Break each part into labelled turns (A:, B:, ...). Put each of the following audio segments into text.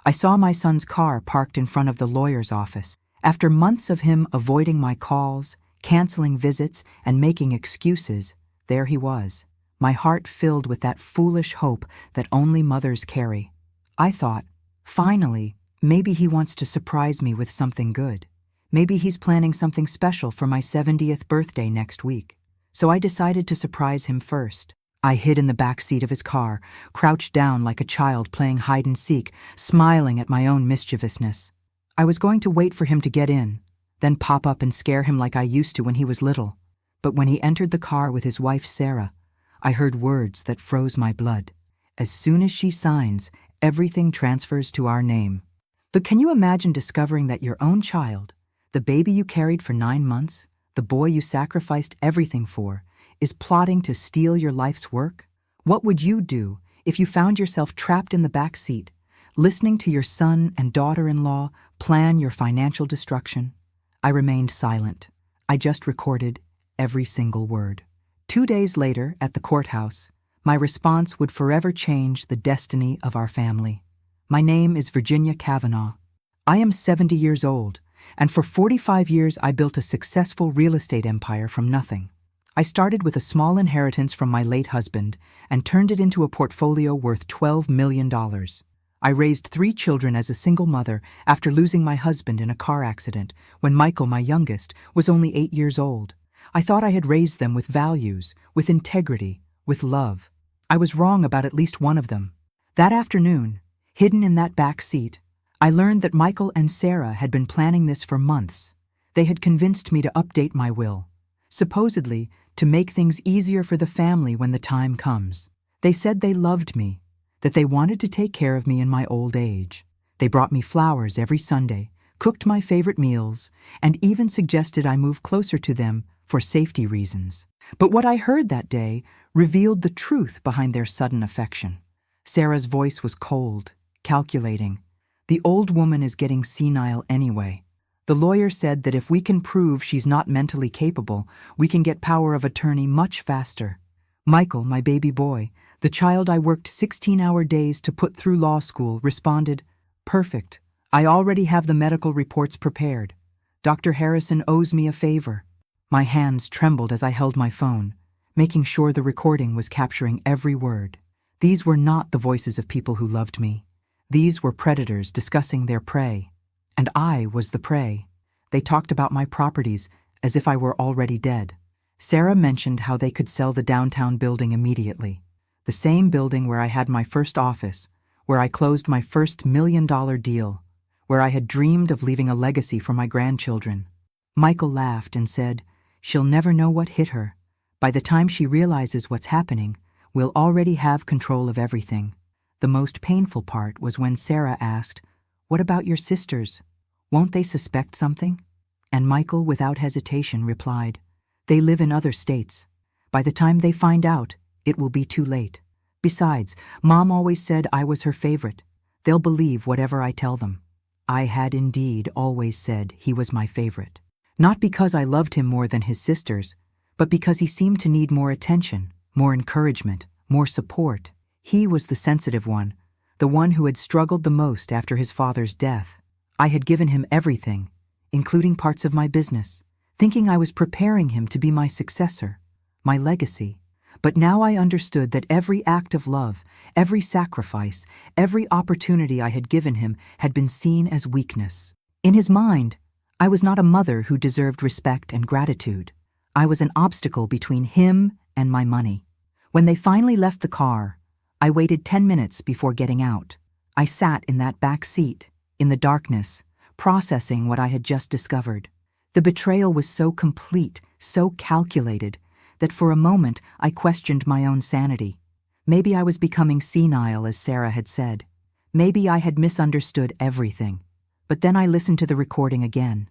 A: I saw my son's car parked in front of the lawyer's office. After months of him avoiding my calls, canceling visits, and making excuses, there he was, my heart filled with that foolish hope that only mothers carry. I thought, finally, maybe he wants to surprise me with something good. Maybe he's planning something special for my 70th birthday next week. So I decided to surprise him first. I hid in the back seat of his car, crouched down like a child playing hide-and-seek, smiling at my own mischievousness. I was going to wait for him to get in, then pop up and scare him like I used to when he was little. But when he entered the car with his wife Sarah, I heard words that froze my blood. As soon as she signs, everything transfers to our name. But can you imagine discovering that your own child, the baby you carried for 9 months, the boy you sacrificed everything for, is plotting to steal your life's work? What would you do if you found yourself trapped in the back seat, listening to your son and daughter-in-law plan your financial destruction? I remained silent. I just recorded every single word. 2 days later, at the courthouse, my response would forever change the destiny of our family. My name is Virginia Cavanaugh. I am 70 years old, and for 45 years I built a successful real estate empire from nothing. I started with a small inheritance from my late husband and turned it into a portfolio worth $12 million. I raised 3 children as a single mother after losing my husband in a car accident when Michael, my youngest, was only 8 years old. I thought I had raised them with values, with integrity, with love. I was wrong about at least one of them. That afternoon, hidden in that back seat, I learned that Michael and Sarah had been planning this for months. They had convinced me to update my will, supposedly to make things easier for the family when the time comes. They said they loved me, that they wanted to take care of me in my old age. They brought me flowers every Sunday, cooked my favorite meals, and even suggested I move closer to them for safety reasons. But what I heard that day revealed the truth behind their sudden affection. Sarah's voice was cold, calculating. The old woman is getting senile anyway. The lawyer said that if we can prove she's not mentally capable, we can get power of attorney much faster. Michael, my baby boy, the child I worked 16-hour days to put through law school, responded, "Perfect. I already have the medical reports prepared. Dr. Harrison owes me a favor." My hands trembled as I held my phone, making sure the recording was capturing every word. These were not the voices of people who loved me. These were predators discussing their prey. And I was the prey. They talked about my properties as if I were already dead. Sarah mentioned how they could sell the downtown building immediately. The same building where I had my first office, where I closed my first $1 million deal, where I had dreamed of leaving a legacy for my grandchildren. Michael laughed and said, "She'll never know what hit her. By the time she realizes what's happening, we'll already have control of everything." The most painful part was when Sarah asked, "What about your sisters? Won't they suspect something?" And Michael, without hesitation, replied, "They live in other states. By the time they find out, it will be too late. Besides, Mom always said I was her favorite. They'll believe whatever I tell them." I had indeed always said he was my favorite. Not because I loved him more than his sisters, but because he seemed to need more attention, more encouragement, more support. He was the sensitive one, the one who had struggled the most after his father's death. I had given him everything, including parts of my business, thinking I was preparing him to be my successor, my legacy. But now I understood that every act of love, every sacrifice, every opportunity I had given him had been seen as weakness. In his mind, I was not a mother who deserved respect and gratitude. I was an obstacle between him and my money. When they finally left the car, I waited 10 minutes before getting out. I sat in that back seat, in the darkness, processing what I had just discovered. The betrayal was so complete, so calculated, that for a moment I questioned my own sanity. Maybe I was becoming senile, as Sarah had said. Maybe I had misunderstood everything. But then I listened to the recording again.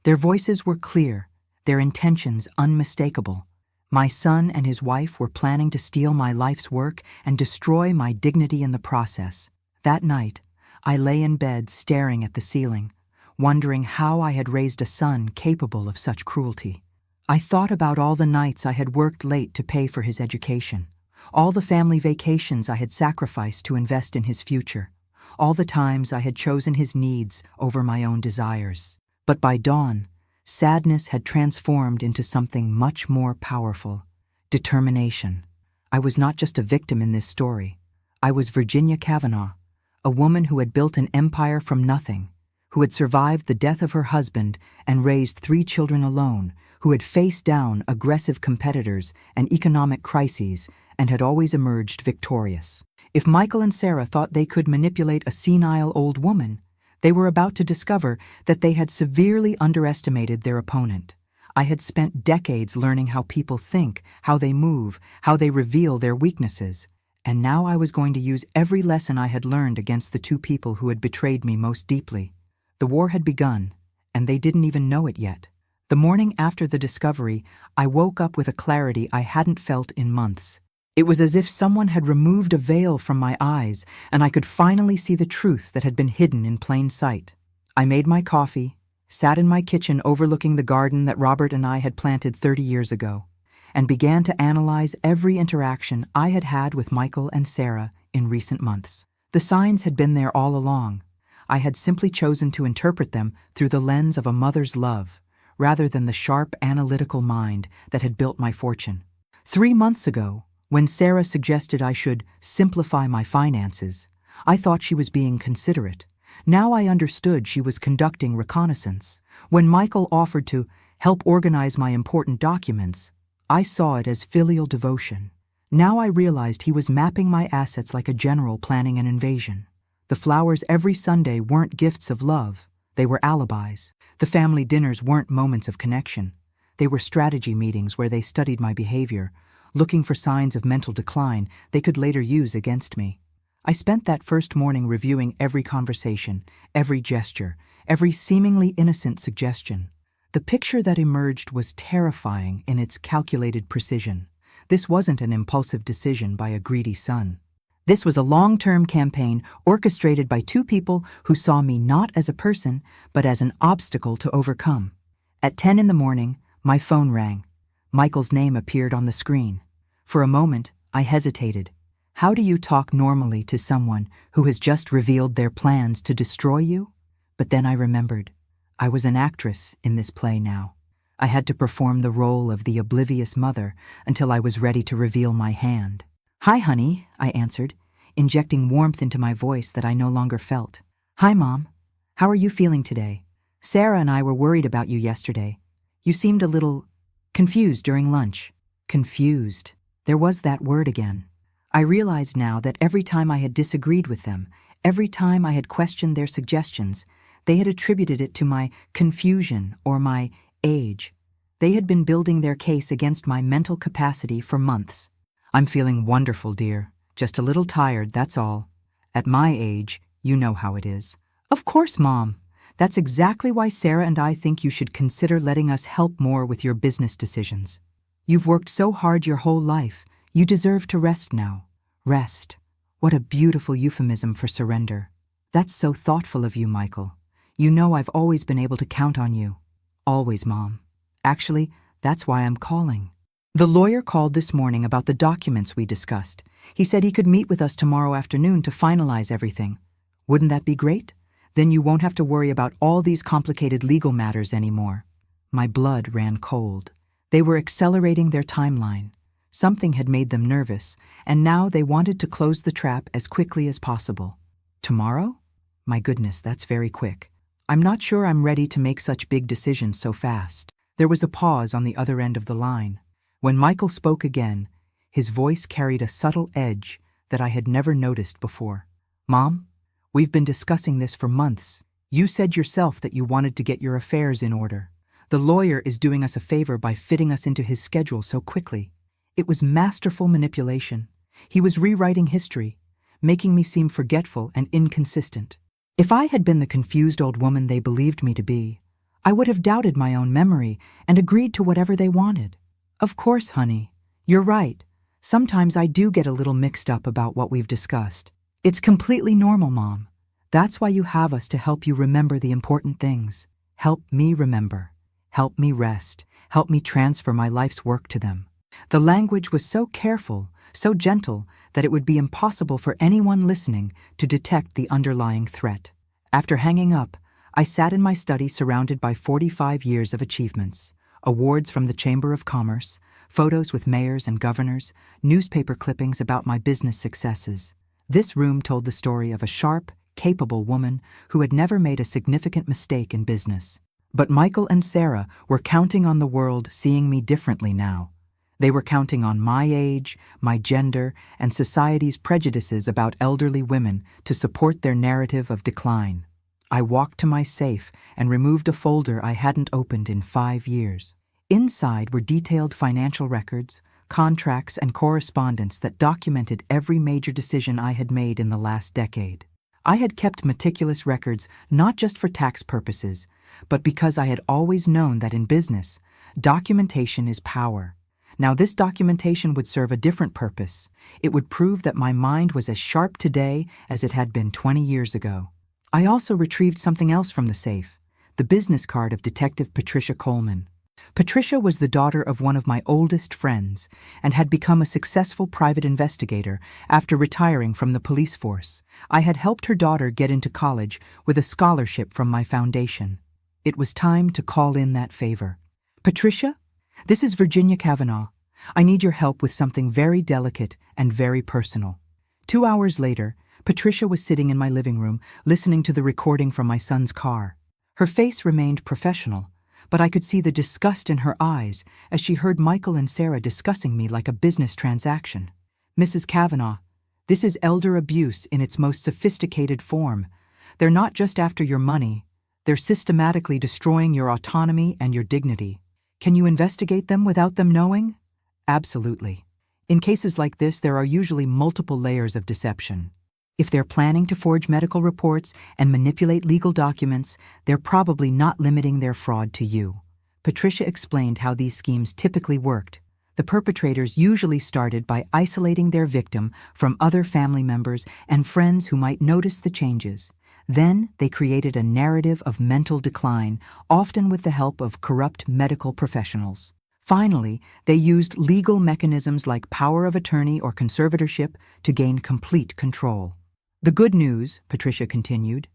A: Their voices were clear, their intentions unmistakable. My son and his wife were planning to steal my life's work and destroy my dignity in the process. That night, I lay in bed staring at the ceiling, wondering how I had raised a son capable of such cruelty. I thought about all the nights I had worked late to pay for his education, all the family vacations I had sacrificed to invest in his future, all the times I had chosen his needs over my own desires. But by dawn, sadness had transformed into something much more powerful: determination. I was not just a victim in this story. I was Virginia Cavanaugh, a woman who had built an empire from nothing, who had survived the death of her husband and raised 3 children alone, who had faced down aggressive competitors and economic crises and had always emerged victorious. If Michael and Sarah thought they could manipulate a senile old woman, they were about to discover that they had severely underestimated their opponent. I had spent decades learning how people think, how they move, how they reveal their weaknesses, and now I was going to use every lesson I had learned against the 2 people who had betrayed me most deeply. The war had begun, and they didn't even know it yet. The morning after the discovery, I woke up with a clarity I hadn't felt in months. It was as if someone had removed a veil from my eyes, and I could finally see the truth that had been hidden in plain sight. I made my coffee, sat in my kitchen overlooking the garden that Robert and I had planted 30 years ago, and began to analyze every interaction I had had with Michael and Sarah in recent months. The signs had been there all along. I had simply chosen to interpret them through the lens of a mother's love, rather than the sharp, analytical mind that had built my fortune. 3 months ago, when Sarah suggested I should simplify my finances, I thought she was being considerate. Now I understood she was conducting reconnaissance. When Michael offered to help organize my important documents, I saw it as filial devotion. Now I realized he was mapping my assets like a general planning an invasion. The flowers every Sunday weren't gifts of love, they were alibis. The family dinners weren't moments of connection. They were strategy meetings where they studied my behavior, looking for signs of mental decline they could later use against me. I spent that first morning reviewing every conversation, every gesture, every seemingly innocent suggestion. The picture that emerged was terrifying in its calculated precision. This wasn't an impulsive decision by a greedy son. This was a long-term campaign orchestrated by 2 people who saw me not as a person, but as an obstacle to overcome. At 10 in the morning, my phone rang. Michael's name appeared on the screen. For a moment, I hesitated. How do you talk normally to someone who has just revealed their plans to destroy you? But then I remembered. I was an actress in this play now. I had to perform the role of the oblivious mother until I was ready to reveal my hand. "Hi, honey," I answered, injecting warmth into my voice that I no longer felt. "Hi, Mom. How are you feeling today? Sarah and I were worried about you yesterday. You seemed a little confused during lunch." Confused. There was that word again. I realized now that every time I had disagreed with them, every time I had questioned their suggestions, they had attributed it to my confusion or my age. They had been building their case against my mental capacity for months. "I'm feeling wonderful, dear. Just a little tired, that's all. At my age, you know how it is." "Of course, Mom. That's exactly why Sarah and I think you should consider letting us help more with your business decisions. You've worked so hard your whole life. You deserve to rest now." Rest. What a beautiful euphemism for surrender. That's so thoughtful of you, Michael. You know I've always been able to count on you. Always, Mom. Actually, that's why I'm calling. The lawyer called this morning about the documents we discussed. He said he could meet with us tomorrow afternoon to finalize everything. Wouldn't that be great? Then you won't have to worry about all these complicated legal matters anymore. My blood ran cold. They were accelerating their timeline. Something had made them nervous, and now they wanted to close the trap as quickly as possible. Tomorrow? My goodness, that's very quick. I'm not sure I'm ready to make such big decisions so fast. There was a pause on the other end of the line. When Michael spoke again, his voice carried a subtle edge that I had never noticed before. "Mom, we've been discussing this for months. You said yourself that you wanted to get your affairs in order. The lawyer is doing us a favor by fitting us into his schedule so quickly. It was masterful manipulation. He was rewriting history, making me seem forgetful and inconsistent. If I had been the confused old woman they believed me to be, I would have doubted my own memory and agreed to whatever they wanted. Of course, honey, you're right. Sometimes I do get a little mixed up about what we've discussed. It's completely normal, Mom. That's why you have us to help you remember the important things. Help me remember. Help me rest. Help me transfer my life's work to them. The language was so careful, so gentle, that it would be impossible for anyone listening to detect the underlying threat. After hanging up, I sat in my study surrounded by 45 years of achievements, awards from the Chamber of Commerce, photos with mayors and governors, newspaper clippings about my business successes. This room told the story of a sharp, capable woman who had never made a significant mistake in business. But Michael and Sarah were counting on the world seeing me differently now. They were counting on my age, my gender, and society's prejudices about elderly women to support their narrative of decline. I walked to my safe and removed a folder I hadn't opened in 5 years. Inside were detailed financial records, contracts, and correspondence that documented every major decision I had made in the last decade. I had kept meticulous records not just for tax purposes, but because I had always known that in business, documentation is power. Now this documentation would serve a different purpose. It would prove that my mind was as sharp today as it had been 20 years ago. I also retrieved something else from the safe, the business card of Detective Patricia Coleman. Patricia was the daughter of one of my oldest friends and had become a successful private investigator after retiring from the police force. I had helped her daughter get into college with a scholarship from my foundation. It was time to call in that favor. Patricia? This is Virginia Cavanaugh. I need your help with something very delicate and very personal. 2 hours later, Patricia was sitting in my living room listening to the recording from my son's car. Her face remained professional, but I could see the disgust in her eyes as she heard Michael and Sarah discussing me like a business transaction. Mrs. Cavanaugh, this is elder abuse in its most sophisticated form. They're not just after your money, they're systematically destroying your autonomy and your dignity. Can you investigate them without them knowing? Absolutely. In cases like this, there are usually multiple layers of deception. If they're planning to forge medical reports and manipulate legal documents, they're probably not limiting their fraud to you. Patricia explained how these schemes typically worked. The perpetrators usually started by isolating their victim from other family members and friends who might notice the changes. Then they created a narrative of mental decline, often with the help of corrupt medical professionals. Finally, they used legal mechanisms like power of attorney or conservatorship to gain complete control. The good news, Patricia continued,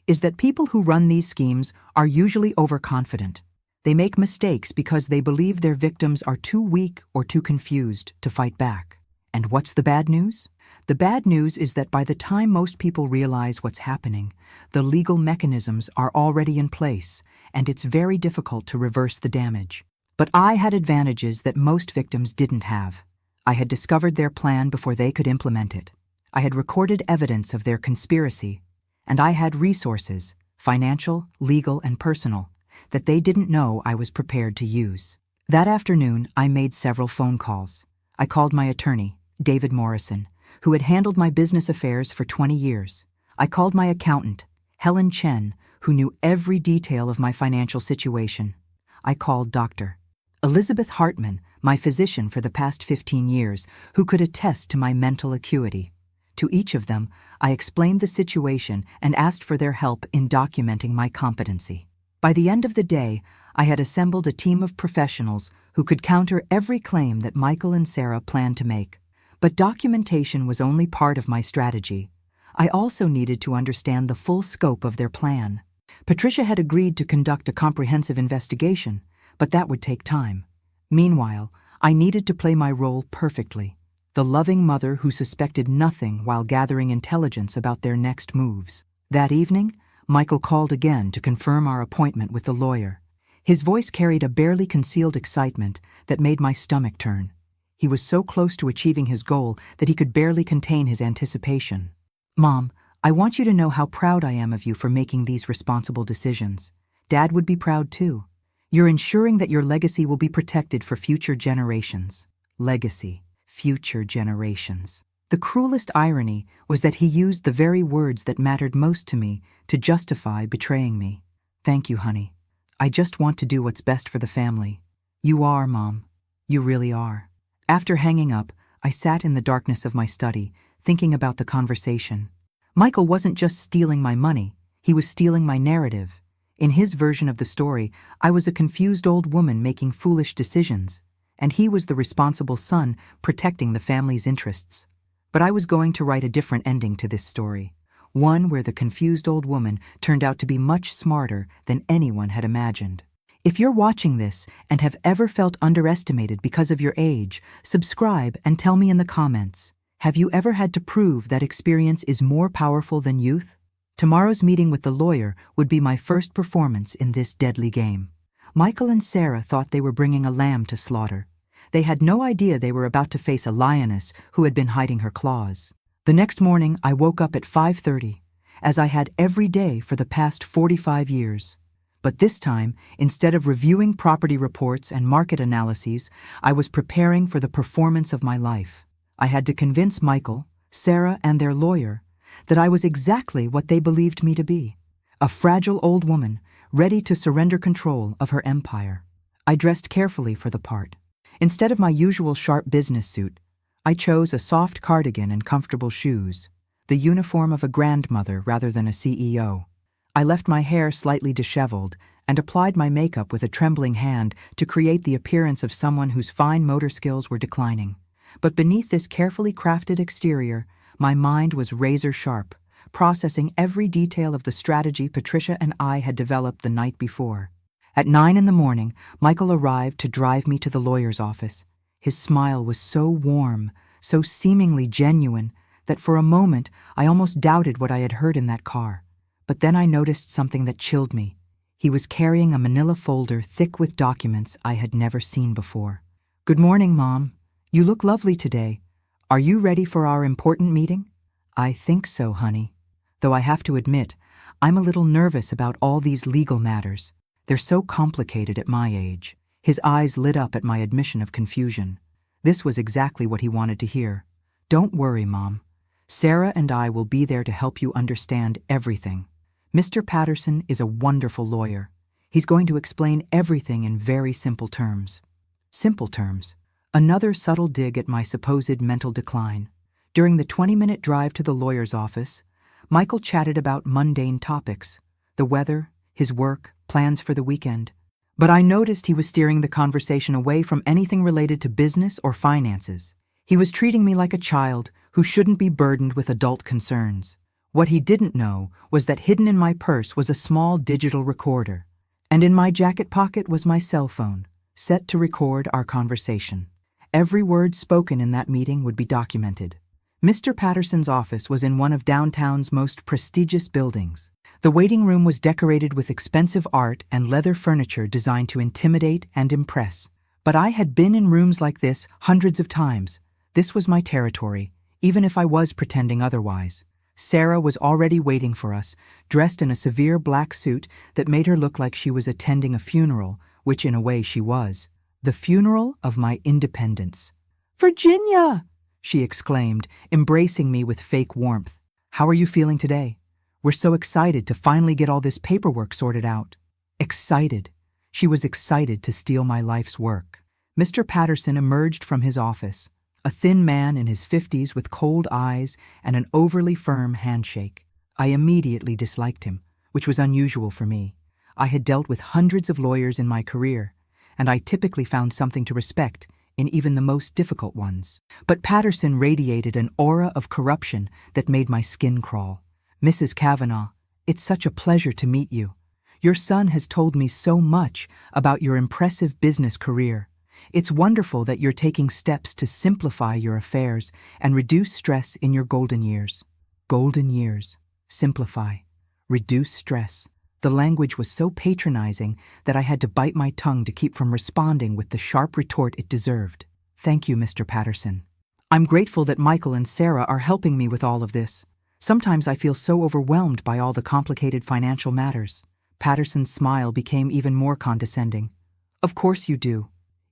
A: is that people who run these schemes are usually overconfident. They make mistakes because they believe their victims are too weak or too confused to fight back. And what's the bad news? The bad news is that by the time most people realize what's happening, the legal mechanisms are already in place, and it's very difficult to reverse the damage. But I had advantages that most victims didn't have. I had discovered their plan before they could implement it. I had recorded evidence of their conspiracy, and I had resources, financial, legal, and personal, that they didn't know I was prepared to use. That afternoon, I made several phone calls. I called my attorney, David Morrison, who had handled my business affairs for 20 years. I called my accountant, Helen Chen, who knew every detail of my financial situation. I called Dr. Elizabeth Hartman, my physician for the past 15 years, who could attest to my mental acuity. To each of them, I explained the situation and asked for their help in documenting my competency. By the end of the day, I had assembled a team of professionals who could counter every claim that Michael and Sarah planned to make. But documentation was only part of my strategy. I also needed to understand the full scope of their plan. Patricia had agreed to conduct a comprehensive investigation, but that would take time. Meanwhile, I needed to play my role perfectly, the loving mother who suspected nothing while gathering intelligence about their next moves. That evening, Michael called again to confirm our appointment with the lawyer. His voice carried a barely concealed excitement that made my stomach turn. He was so close to achieving his goal that he could barely contain his anticipation. "Mom, I want you to know how proud I am of you for making these responsible decisions. Dad would be proud too. You're ensuring that your legacy will be protected for future generations." Legacy, future generations. The cruelest irony was that he used the very words that mattered most to me to justify betraying me. "Thank you, honey. I just want to do what's best for the family." "You are, Mom. You really are." After hanging up, I sat in the darkness of my study, thinking about the conversation. Michael wasn't just stealing my money, he was stealing my narrative. In his version of the story, I was a confused old woman making foolish decisions. and he was the responsible son protecting the family's interests. But I was going to write a different ending to this story, one where the confused old woman turned out to be much smarter than anyone had imagined. If you're watching this and have ever felt underestimated because of your age, subscribe and tell me in the comments. Have you ever had to prove that experience is more powerful than youth? Tomorrow's meeting with the lawyer would be my first performance in this deadly game. Michael and Sarah thought they were bringing a lamb to slaughter. They had no idea they were about to face a lioness who had been hiding her claws. The next morning, I woke up at 5:30, as I had every day for the past 45 years. But this time, instead of reviewing property reports and market analyses, I was preparing for the performance of my life. I had to convince Michael, Sarah, and their lawyer that I was exactly what they believed me to be, a fragile old woman ready to surrender control of her empire. I dressed carefully for the part. Instead of my usual sharp business suit, I chose a soft cardigan and comfortable shoes, the uniform of a grandmother rather than a CEO. I left my hair slightly disheveled and applied my makeup with a trembling hand to create the appearance of someone whose fine motor skills were declining. But beneath this carefully crafted exterior, my mind was razor sharp, processing every detail of the strategy Patricia and I had developed the night before. At 9 in the morning, Michael arrived to drive me to the lawyer's office. His smile was so warm, so seemingly genuine, that for a moment I almost doubted what I had heard in that car. But then I noticed something that chilled me. He was carrying a manila folder thick with documents I had never seen before. "Good morning, Mom. You look lovely today. Are you ready for our important meeting?" "I think so, honey. Though I have to admit, I'm a little nervous about all these legal matters. They're so complicated at my age." His eyes lit up at my admission of confusion. This was exactly what he wanted to hear. "Don't worry, Mom. Sarah and I will be there to help you understand everything. Mr. Patterson is a wonderful lawyer. He's going to explain everything in very simple terms." Simple terms. Another subtle dig at my supposed mental decline. During the 20-minute drive to the lawyer's office, Michael chatted about mundane topics, the weather, his work, plans for the weekend. But I noticed he was steering the conversation away from anything related to business or finances. He was treating me like a child who shouldn't be burdened with adult concerns. What he didn't know was that hidden in my purse was a small digital recorder, and in my jacket pocket was my cell phone, set to record our conversation. Every word spoken in that meeting would be documented. Mr. Patterson's office was in one of downtown's most prestigious buildings. The waiting room was decorated with expensive art and leather furniture designed to intimidate and impress. But I had been in rooms like this hundreds of times. This was my territory, even if I was pretending otherwise. Sarah was already waiting for us, dressed in a severe black suit that made her look like she was attending a funeral, which in a way she was. The funeral of my independence. "Virginia!" she exclaimed, embracing me with fake warmth. "How are you feeling today? We're so excited to finally get all this paperwork sorted out." Excited. She was excited to steal my life's work. Mr. Patterson emerged from his office, a thin man in his 50s with cold eyes and an overly firm handshake. I immediately disliked him, which was unusual for me. I had dealt with hundreds of lawyers in my career, and I typically found something to respect in even the most difficult ones. But Patterson radiated an aura of corruption that made my skin crawl. "Mrs. Cavanaugh, it's such a pleasure to meet you. Your son has told me so much about your impressive business career. It's wonderful that you're taking steps to simplify your affairs and reduce stress in your golden years." Golden years. Simplify. Reduce stress. The language was so patronizing that I had to bite my tongue to keep from responding with the sharp retort it deserved. "Thank you, Mr. Patterson. I'm grateful that Michael and Sarah are helping me with all of this. Sometimes I feel so overwhelmed by all the complicated financial matters." Patterson's smile became even more condescending. "Of course you do.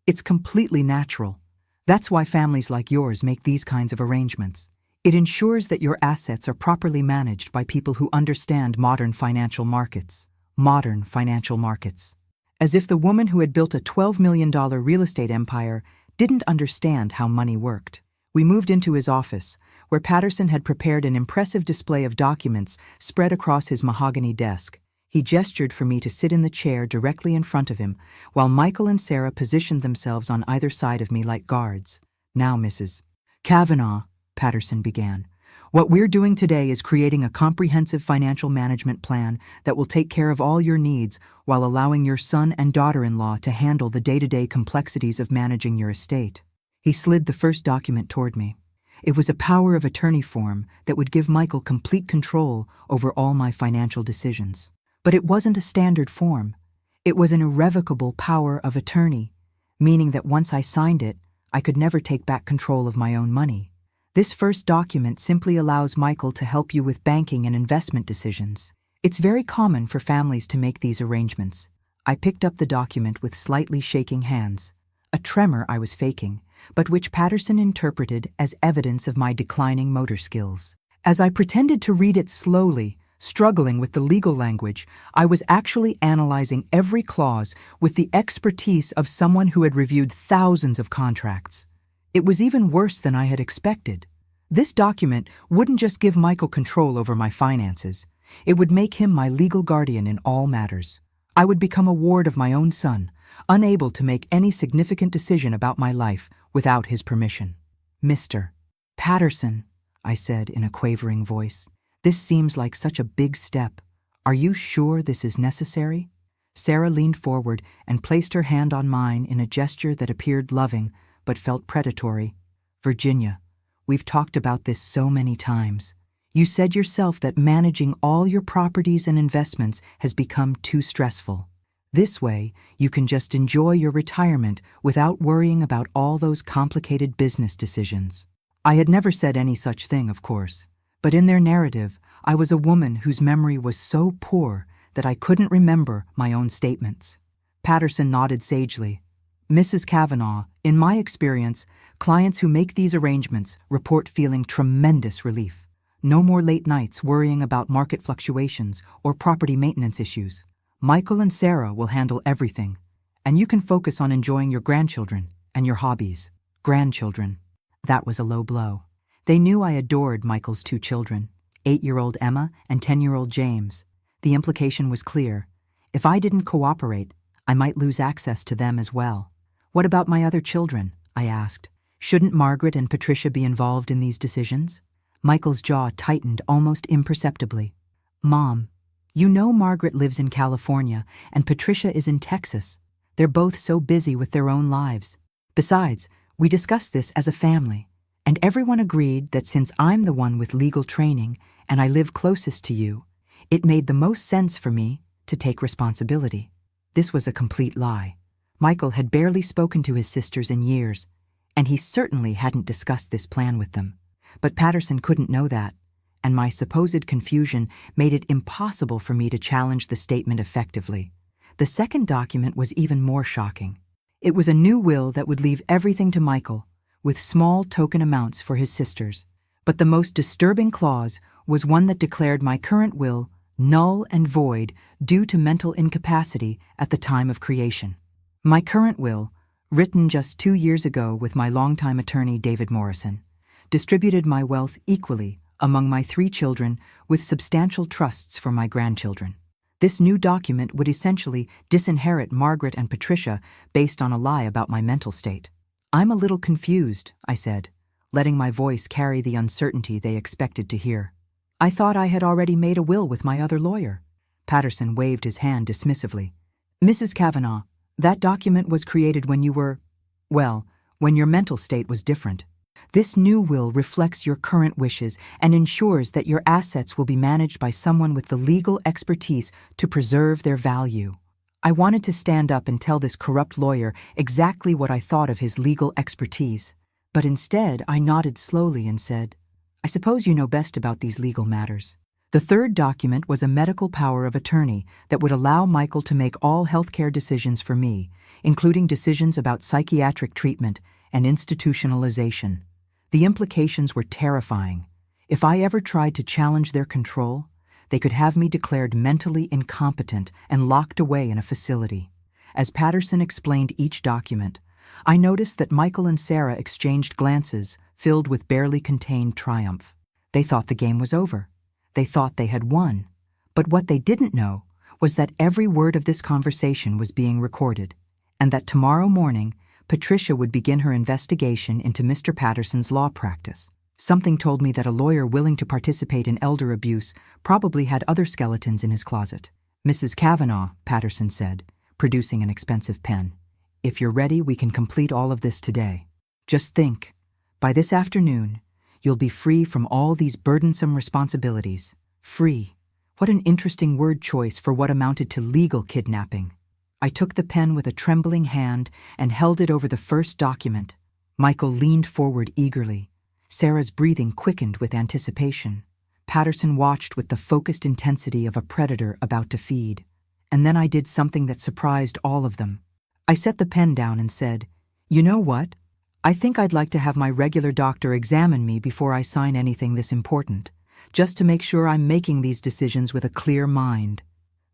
A: It's completely natural. That's why families like yours make these kinds of arrangements. It ensures that your assets are properly managed by people who understand modern financial markets. Modern financial markets. As if the woman who had built a $12 million real estate empire didn't understand how money worked. We moved into his office, where Patterson had prepared an impressive display of documents spread across his mahogany desk. He gestured for me to sit in the chair directly in front of him, while Michael and Sarah positioned themselves on either side of me like guards. "Now, Mrs. Cavanaugh," Patterson began, "what we're doing today is creating a comprehensive financial management plan that will take care of all your needs while allowing your son and daughter-in-law to handle the day-to-day complexities of managing your estate." He slid the first document toward me. It was a power of attorney form that would give Michael complete control over all my financial decisions. But it wasn't a standard form. It was an irrevocable power of attorney, meaning that once I signed it, I could never take back control of my own money. This first document simply allows Michael to help you with banking and investment decisions. It's very common for families to make these arrangements. I picked up the document with slightly shaking hands, a tremor I was faking, but which Patterson interpreted as evidence of my declining motor skills. As I pretended to read it slowly, struggling with the legal language, I was actually analyzing every clause with the expertise of someone who had reviewed thousands of contracts. It was even worse than I had expected. This document wouldn't just give Michael control over my finances. It would make him my legal guardian in all matters. I would become a ward of my own son, unable to make any significant decision about my life without his permission. "Mr. Patterson," I said in a quavering voice, "this seems like such a big step. Are you sure this is necessary?" Sarah leaned forward and placed her hand on mine in a gesture that appeared loving but felt predatory. "Virginia, we've talked about this so many times. You said yourself that managing all your properties and investments has become too stressful. This way, you can just enjoy your retirement without worrying about all those complicated business decisions." I had never said any such thing, of course, but in their narrative, I was a woman whose memory was so poor that I couldn't remember my own statements. Patterson nodded sagely. "Mrs. Cavanaugh, in my experience, clients who make these arrangements report feeling tremendous relief. No more late nights worrying about market fluctuations or property maintenance issues. Michael and Sarah will handle everything, and you can focus on enjoying your grandchildren and your hobbies." Grandchildren. That was a low blow. They knew I adored Michael's two children, 8-year-old Emma and 10-year-old James. The implication was clear. If I didn't cooperate, I might lose access to them as well. "What about my other children?" I asked. "Shouldn't Margaret and Patricia be involved in these decisions?" Michael's jaw tightened almost imperceptibly. "Mom, you know Margaret lives in California and Patricia is in Texas. They're both so busy with their own lives. Besides, we discussed this as a family, and everyone agreed that since I'm the one with legal training and I live closest to you, it made the most sense for me to take responsibility." This was a complete lie. Michael had barely spoken to his sisters in years, and he certainly hadn't discussed this plan with them. But Patterson couldn't know that, and my supposed confusion made it impossible for me to challenge the statement effectively. The second document was even more shocking. It was a new will that would leave everything to Michael, with small token amounts for his sisters. But the most disturbing clause was one that declared my current will null and void due to mental incapacity at the time of creation. My current will, written just 2 years ago with my longtime attorney David Morrison, distributed my wealth equally among my 3 children with substantial trusts for my grandchildren. This new document would essentially disinherit Margaret and Patricia based on a lie about my mental state. "I'm a little confused," I said, letting my voice carry the uncertainty they expected to hear. "I thought I had already made a will with my other lawyer." Patterson waved his hand dismissively. "Mrs. Cavanaugh, that document was created when you were, well, when your mental state was different. This new will reflects your current wishes and ensures that your assets will be managed by someone with the legal expertise to preserve their value." I wanted to stand up and tell this corrupt lawyer exactly what I thought of his legal expertise, but instead I nodded slowly and said, "I suppose you know best about these legal matters." The third document was a medical power of attorney that would allow Michael to make all healthcare decisions for me, including decisions about psychiatric treatment and institutionalization. The implications were terrifying. If I ever tried to challenge their control, they could have me declared mentally incompetent and locked away in a facility. As Patterson explained each document, I noticed that Michael and Sarah exchanged glances filled with barely contained triumph. They thought the game was over. They thought they had won. But what they didn't know was that every word of this conversation was being recorded, and that tomorrow morning, Patricia would begin her investigation into Mr. Patterson's law practice. Something told me that a lawyer willing to participate in elder abuse probably had other skeletons in his closet. "Mrs. Cavanaugh," Patterson said, producing an expensive pen, "if you're ready, we can complete all of this today. Just think, by this afternoon, you'll be free from all these burdensome responsibilities. Free. What an interesting word choice for what amounted to legal kidnapping." I took the pen with a trembling hand and held it over the first document. Michael leaned forward eagerly. Sarah's breathing quickened with anticipation. Patterson watched with the focused intensity of a predator about to feed. And then I did something that surprised all of them. I set the pen down and said, "You know what? I think I'd like to have my regular doctor examine me before I sign anything this important, just to make sure I'm making these decisions with a clear mind."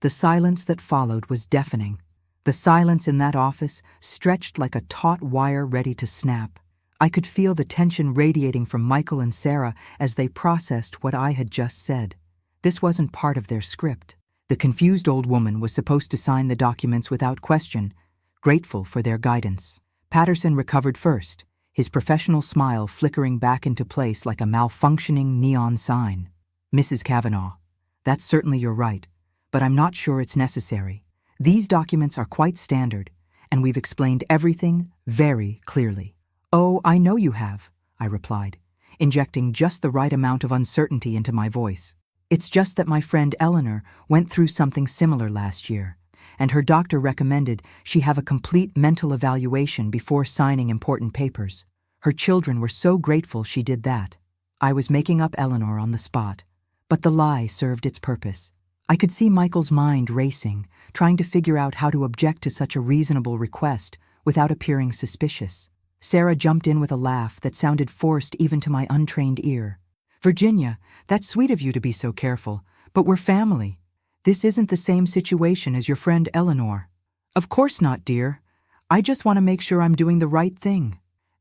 A: The silence that followed was deafening. The silence in that office stretched like a taut wire ready to snap. I could feel the tension radiating from Michael and Sarah as they processed what I had just said. This wasn't part of their script. The confused old woman was supposed to sign the documents without question, grateful for their guidance. Patterson recovered first, his professional smile flickering back into place like a malfunctioning neon sign. "Mrs. Cavanaugh, that's certainly your right, but I'm not sure it's necessary. These documents are quite standard, and we've explained everything very clearly." "Oh, I know you have," I replied, injecting just the right amount of uncertainty into my voice. "It's just that my friend Eleanor went through something similar last year, and her doctor recommended she have a complete mental evaluation before signing important papers. Her children were so grateful she did that." I was making up Eleanor on the spot, but the lie served its purpose. I could see Michael's mind racing, trying to figure out how to object to such a reasonable request without appearing suspicious. Sarah jumped in with a laugh that sounded forced even to my untrained ear. "Virginia, that's sweet of you to be so careful, but we're family. This isn't the same situation as your friend Eleanor." "Of course not, dear. I just want to make sure I'm doing the right thing.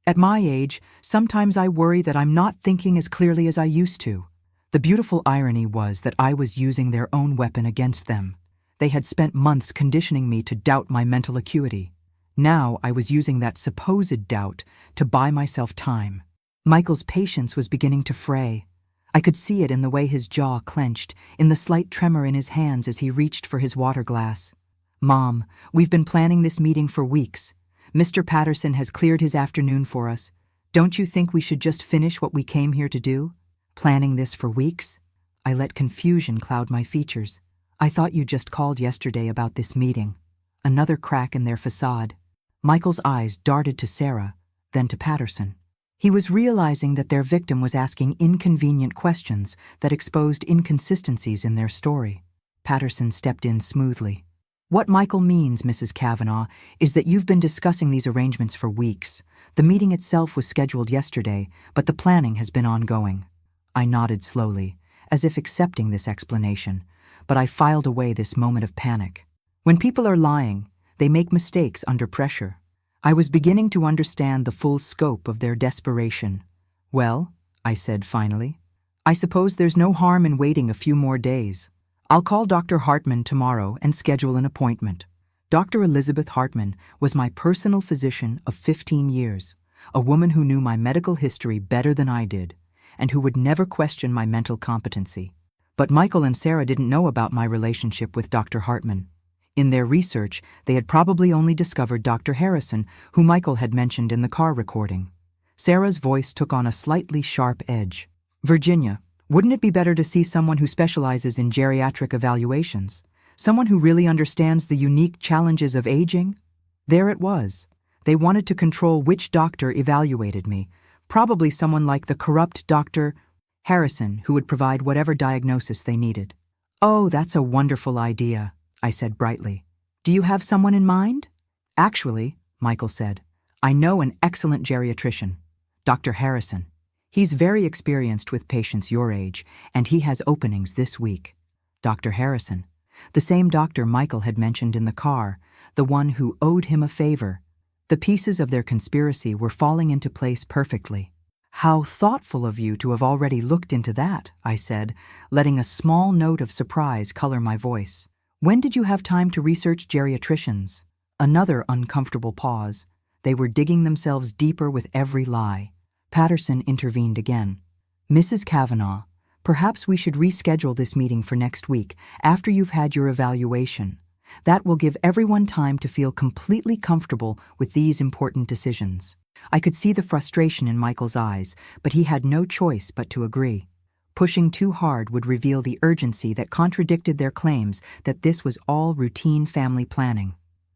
A: At my age, sometimes I worry that I'm not thinking as clearly as I used to." The beautiful irony was that I was using their own weapon against them. They had spent months conditioning me to doubt my mental acuity. Now I was using that supposed doubt to buy myself time. Michael's patience was beginning to fray. I could see it in the way his jaw clenched, in the slight tremor in his hands as he reached for his water glass. "Mom, we've been planning this meeting for weeks. Mr. Patterson has cleared his afternoon for us. Don't you think we should just finish what we came here to do?" "Planning this for weeks?" I let confusion cloud my features. "I thought you just called yesterday about this meeting." Another crack in their facade. Michael's eyes darted to Sarah, then to Patterson. He was realizing that their victim was asking inconvenient questions that exposed inconsistencies in their story. Patterson stepped in smoothly. "What Michael means, Mrs. Cavanaugh, is that you've been discussing these arrangements for weeks. The meeting itself was scheduled yesterday, but the planning has been ongoing." I nodded slowly, as if accepting this explanation, but I filed away this moment of panic. When people are lying, they make mistakes under pressure. I was beginning to understand the full scope of their desperation. "Well," I said finally, "I suppose there's no harm in waiting a few more days. I'll call Dr. Hartman tomorrow and schedule an appointment." Dr. Elizabeth Hartman was my personal physician of 15 years, a woman who knew my medical history better than I did, and who would never question my mental competency. But Michael and Sarah didn't know about my relationship with Dr. Hartman. In their research, they had probably only discovered Dr. Harrison, who Michael had mentioned in the car recording. Sarah's voice took on a slightly sharp edge. "Virginia, wouldn't it be better to see someone who specializes in geriatric evaluations? Someone who really understands the unique challenges of aging?" There it was. They wanted to control which doctor evaluated me, probably someone like the corrupt Dr. Harrison, who would provide whatever diagnosis they needed. "Oh, that's a wonderful idea," I said brightly. "Do you have someone in mind?" "Actually," Michael said, "I know an excellent geriatrician, Dr. Harrison. He's very experienced with patients your age, and he has openings this week." Dr. Harrison, the same doctor Michael had mentioned in the car, the one who owed him a favor. The pieces of their conspiracy were falling into place perfectly. "How thoughtful of you to have already looked into that," I said, letting a small note of surprise color my voice. When did you have time to research geriatricians? Another uncomfortable pause. They were digging themselves deeper with every lie. Patterson intervened again. Mrs. Cavanaugh, perhaps we should reschedule this meeting for next week, after you've had your evaluation. That will give everyone time to feel completely comfortable with these important decisions. I could see the frustration in Michael's eyes, but he had no choice but to agree. Pushing too hard would reveal the urgency that contradicted their claims that this was all routine family planning.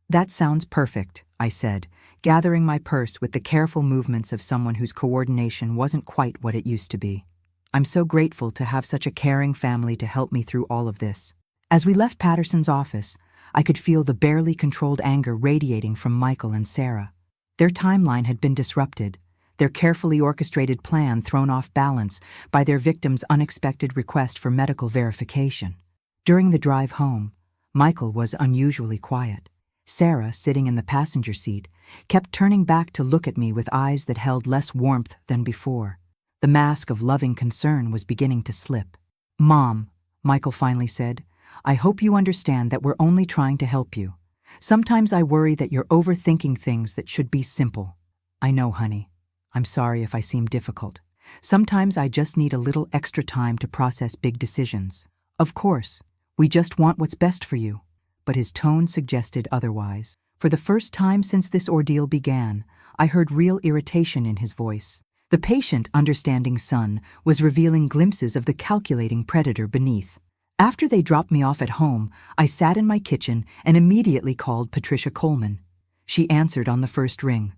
A: That sounds perfect, I said, gathering my purse with the careful movements of someone whose coordination wasn't quite what it used to be. I'm so grateful to have such a caring family to help me through all of this. As we left Patterson's office, I could feel the barely controlled anger radiating from Michael and Sarah. Their timeline had been disrupted, their carefully orchestrated plan thrown off balance by their victim's unexpected request for medical verification. During the drive home, Michael was unusually quiet. Sarah, sitting in the passenger seat, kept turning back to look at me with eyes that held less warmth than before. The mask of loving concern was beginning to slip. "Mom," Michael finally said, "I hope you understand that we're only trying to help you. Sometimes I worry that you're overthinking things that should be simple." "I know, honey. I'm sorry if I seem difficult. Sometimes I just need a little extra time to process big decisions. Of course, we just want what's best for you." But his tone suggested otherwise. For the first time since this ordeal began, I heard real irritation in his voice. The patient, understanding son was revealing glimpses of the calculating predator beneath. After they dropped me off at home, I sat in my kitchen and immediately called Patricia Coleman. She answered on the first ring.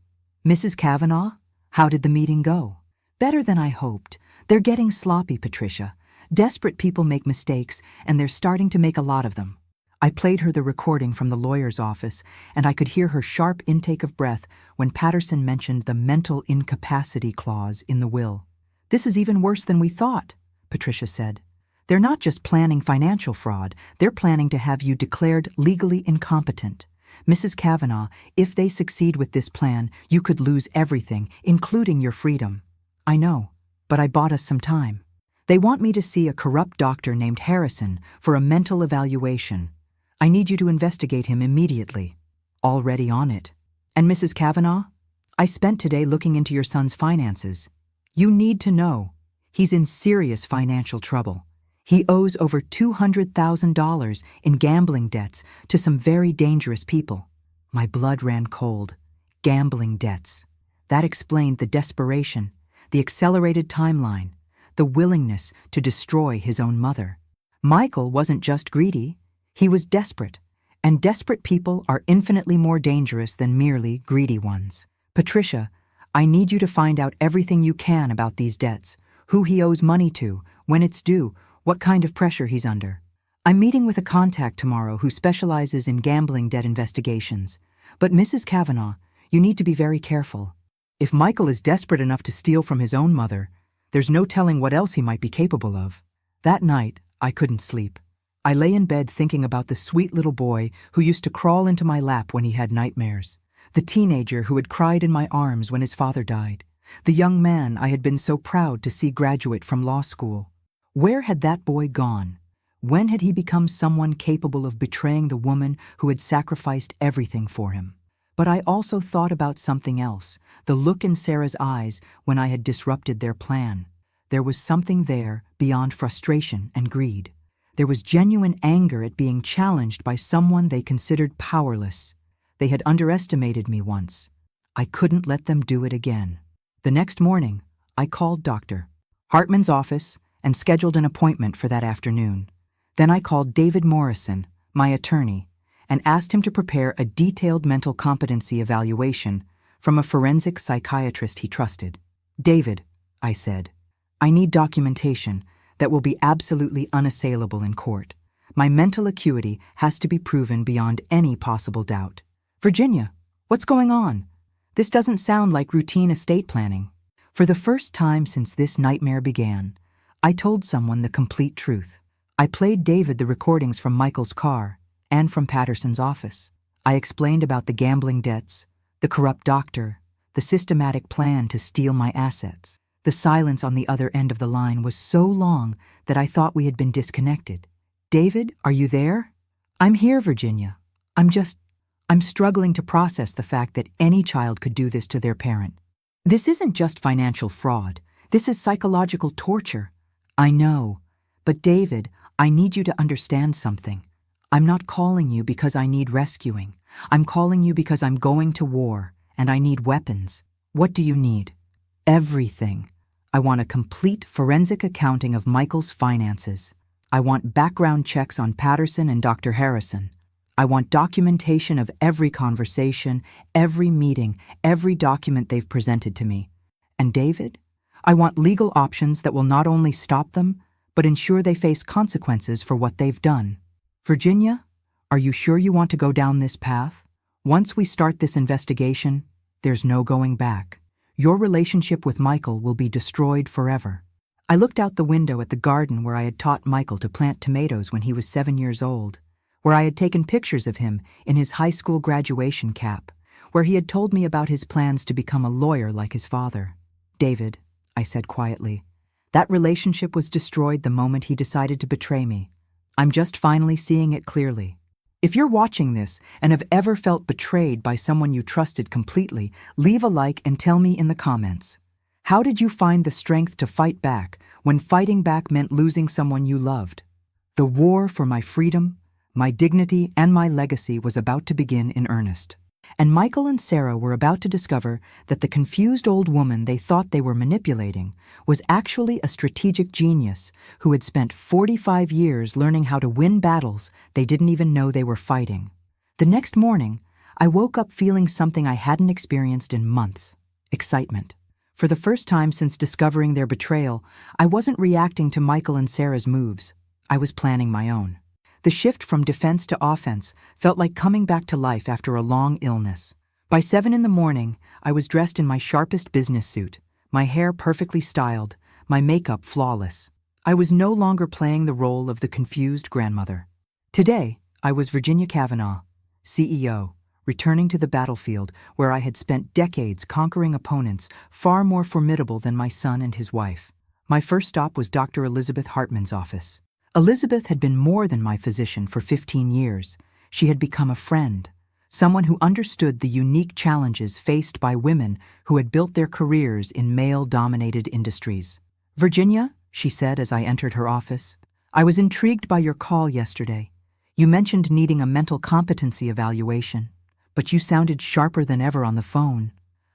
A: "Mrs. Cavanaugh, how did the meeting go?" "Better than I hoped. They're getting sloppy, Patricia. Desperate people make mistakes, and they're starting to make a lot of them." I played her the recording from the lawyer's office, and I could hear her sharp intake of breath when Patterson mentioned the mental incapacity clause in the will. "This is even worse than we thought," Patricia said. "They're not just planning financial fraud, they're planning to have you declared legally incompetent. Mrs. Cavanaugh, if they succeed with this plan, you could lose everything, including your freedom." "I know, but I bought us some time. They want me to see a corrupt doctor named Harrison for a mental evaluation. I need you to investigate him immediately." "Already on it." "And Mrs. Cavanaugh, I spent today looking into your son's finances. You need to know, he's in serious financial trouble. He owes over $200,000 in gambling debts to some very dangerous people." My blood ran cold. Gambling debts. That explained the desperation, the accelerated timeline, the willingness to destroy his own mother. Michael wasn't just greedy. He was desperate, and desperate people are infinitely more dangerous than merely greedy ones. "Patricia, I need you to find out everything you can about these debts, who he owes money to, when it's due, what kind of pressure he's under. I'm meeting with a contact tomorrow who specializes in gambling debt investigations. But Mrs. Cavanaugh, you need to be very careful. If Michael is desperate enough to steal from his own mother, there's no telling what else he might be capable of." That night, I couldn't sleep. I lay in bed thinking about the sweet little boy who used to crawl into my lap when he had nightmares, the teenager who had cried in my arms when his father died, the young man I had been so proud to see graduate from law school. Where had that boy gone? When had he become someone capable of betraying the woman who had sacrificed everything for him? But I also thought about something else, the look in Sarah's eyes when I had disrupted their plan. There was something there beyond frustration and greed. There was genuine anger at being challenged by someone they considered powerless. They had underestimated me once. I couldn't let them do it again. The next morning, I called Dr. Hartman's office and scheduled an appointment for that afternoon. Then I called David Morrison, my attorney, and asked him to prepare a detailed mental competency evaluation from a forensic psychiatrist he trusted. "David," I said, "I need documentation that will be absolutely unassailable in court. My mental acuity has to be proven beyond any possible doubt." "Virginia, what's going on? This doesn't sound like routine estate planning." For the first time since this nightmare began, I told someone the complete truth. I played David the recordings from Michael's car and from Patterson's office. I explained about the gambling debts, the corrupt doctor, the systematic plan to steal my assets. The silence on the other end of the line was so long that I thought we had been disconnected. "David, are you there?" I'm here, Virginia. I'm struggling to process the fact that any child could do this to their parent. This isn't just financial fraud. This is psychological torture. I know. But David, I need you to understand something. I'm not calling you because I need rescuing. I'm calling you because I'm going to war, and I need weapons. What do you need? Everything. I want a complete forensic accounting of Michael's finances. I want background checks on Patterson and Dr. Harrison. I want documentation of every conversation, every meeting, every document they've presented to me. And David, I want legal options that will not only stop them, but ensure they face consequences for what they've done. Virginia, are you sure you want to go down this path? Once we start this investigation, there's no going back. Your relationship with Michael will be destroyed forever. I looked out the window at the garden where I had taught Michael to plant tomatoes when he was 7 years old, where I had taken pictures of him in his high school graduation cap, where he had told me about his plans to become a lawyer like his father. David, I said quietly, that relationship was destroyed the moment he decided to betray me. I'm just finally seeing it clearly. If you're watching this and have ever felt betrayed by someone you trusted completely, leave a like and tell me in the comments. How did you find the strength to fight back when fighting back meant losing someone you loved? The war for my freedom, my dignity, and my legacy was about to begin in earnest. And Michael and Sarah were about to discover that the confused old woman they thought they were manipulating was actually a strategic genius who had spent 45 years learning how to win battles they didn't even know they were fighting. The next morning, I woke up feeling something I hadn't experienced in months: excitement. For the first time since discovering their betrayal, I wasn't reacting to Michael and Sarah's moves. I was planning my own. The shift from defense to offense felt like coming back to life after a long illness. By 7 in the morning, I was dressed in my sharpest business suit, my hair perfectly styled, my makeup flawless. I was no longer playing the role of the confused grandmother. Today, I was Virginia Cavanaugh, CEO, returning to the battlefield where I had spent decades conquering opponents far more formidable than my son and his wife. My first stop was Dr. Elizabeth Hartman's office. Elizabeth had been more than my physician for 15 years. She had become a friend, someone who understood the unique challenges faced by women who had built their careers in male-dominated industries. "Virginia," she said as I entered her office, "I was intrigued by your call yesterday. You mentioned needing a mental competency evaluation, but you sounded sharper than ever on the phone."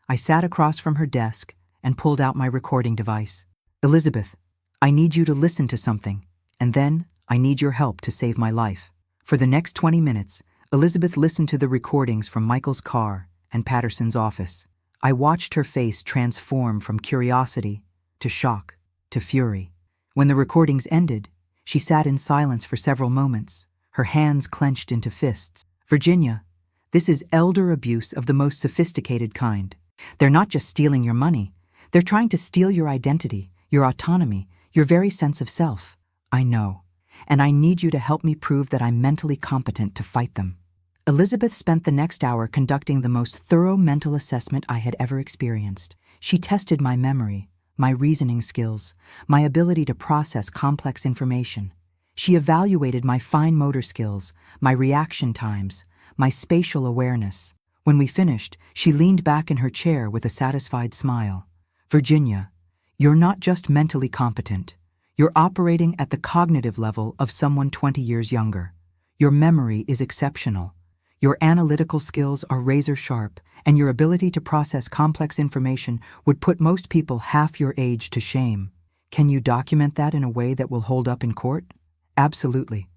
A: I sat across from her desk and pulled out my recording device. "Elizabeth, I need you to listen to something. And then, I need your help to save my life." For the next 20 minutes, Elizabeth listened to the recordings from Michael's car and Patterson's office. I watched her face transform from curiosity to shock to fury. When the recordings ended, she sat in silence for several moments, her hands clenched into fists. "Virginia, this is elder abuse of the most sophisticated kind. They're not just stealing your money. They're trying to steal your identity, your autonomy, your very sense of self. I know, and I need you to help me prove that I'm mentally competent to fight them." Elizabeth spent the next hour conducting the most thorough mental assessment I had ever experienced. She tested my memory, my reasoning skills, my ability to process complex information. She evaluated my fine motor skills, my reaction times, my spatial awareness. When we finished, she leaned back in her chair with a satisfied smile. "Virginia, you're not just mentally competent. You're operating at the cognitive level of someone 20 years younger. Your memory is exceptional. Your analytical skills are razor sharp, and your ability to process complex information would put most people half your age to shame. Can you document that in a way that will hold up in court?" "Absolutely.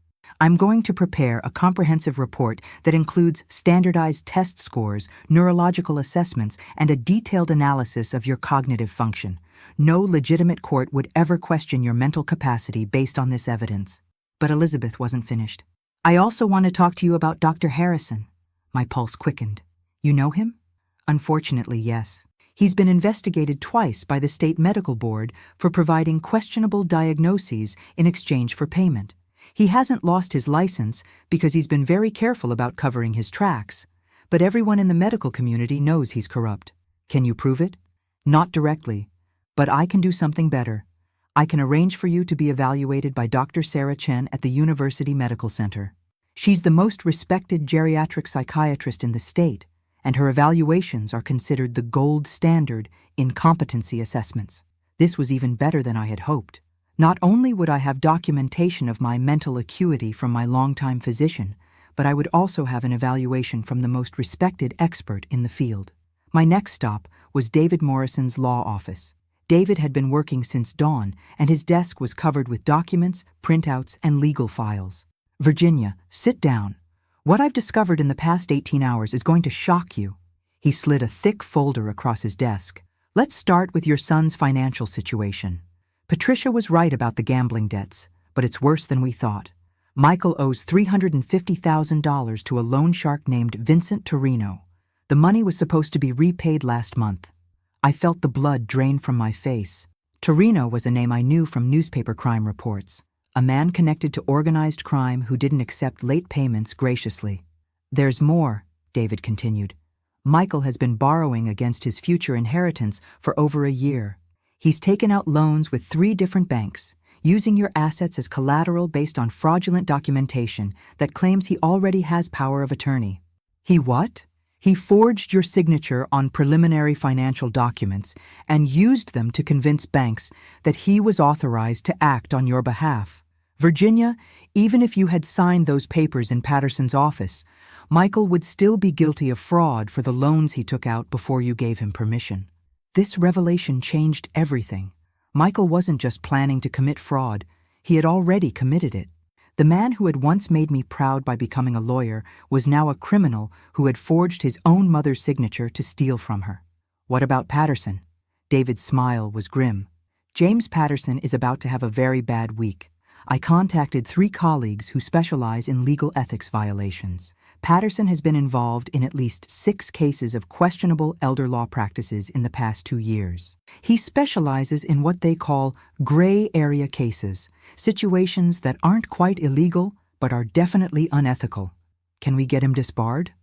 A: I'm going to prepare a comprehensive report that includes standardized test scores, neurological assessments, and a detailed analysis of your cognitive function. No legitimate court would ever question your mental capacity based on this evidence." But Elizabeth wasn't finished. "I also want to talk to you about Dr. Harrison." My pulse quickened. "You know him?" "Unfortunately, yes. He's been investigated twice by the state medical board for providing questionable diagnoses in exchange for payment. He hasn't lost his license because he's been very careful about covering his tracks, but everyone in the medical community knows he's corrupt. Can you prove it?" "Not directly. But I can do something better. I can arrange for you to be evaluated by Dr. Sarah Chen at the University Medical Center. She's the most respected geriatric psychiatrist in the state, and her evaluations are considered the gold standard in competency assessments. This was even better than I had hoped. Not only would I have documentation of my mental acuity from my longtime physician, but I would also have an evaluation from the most respected expert in the field. My next stop was David Morrison's law office. David had been working since dawn, and his desk was covered with documents, printouts, and legal files. "Virginia, sit down. What I've discovered in the past 18 hours is going to shock you." He slid a thick folder across his desk. "Let's start with your son's financial situation. Patricia was right about the gambling debts, but it's worse than we thought. Michael owes $350,000 to a loan shark named Vincent Torino. The money was supposed to be repaid last month." I felt the blood drain from my face. Torino was a name I knew from newspaper crime reports. A man connected to organized crime who didn't accept late payments graciously. "There's more," David continued. "Michael has been borrowing against his future inheritance for over a year. He's taken out loans with 3 different banks, using your assets as collateral based on fraudulent documentation that claims he already has power of attorney." "He what?" "He forged your signature on preliminary financial documents and used them to convince banks that he was authorized to act on your behalf. Virginia, even if you had signed those papers in Patterson's office, Michael would still be guilty of fraud for the loans he took out before you gave him permission." This revelation changed everything. Michael wasn't just planning to commit fraud, he had already committed it. The man who had once made me proud by becoming a lawyer was now a criminal who had forged his own mother's signature to steal from her. "What about Patterson?" David's smile was grim. "James Patterson is about to have a very bad week. I contacted 3 colleagues who specialize in legal ethics violations. Patterson has been involved in at least 6 cases of questionable elder law practices in the past 2 years. He specializes in what they call gray area cases, situations that aren't quite illegal but are definitely unethical. Can we get him disbarred?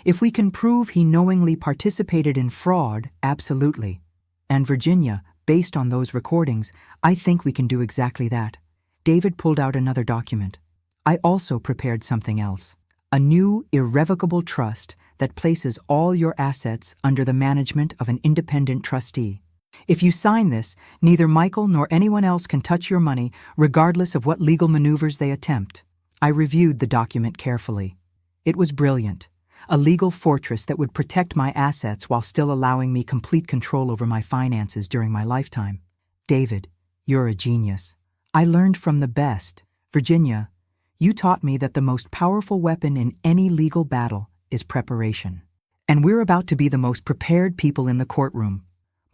A: If we can prove he knowingly participated in fraud, absolutely. And Virginia, based on those recordings, I think we can do exactly that." David pulled out another document. "I also prepared something else. A new, irrevocable trust that places all your assets under the management of an independent trustee. If you sign this, neither Michael nor anyone else can touch your money, regardless of what legal maneuvers they attempt." I reviewed the document carefully. It was brilliant. A legal fortress that would protect my assets while still allowing me complete control over my finances during my lifetime. "David, you're a genius. I learned from the best. Virginia, you taught me that the most powerful weapon in any legal battle is preparation. And we're about to be the most prepared people in the courtroom."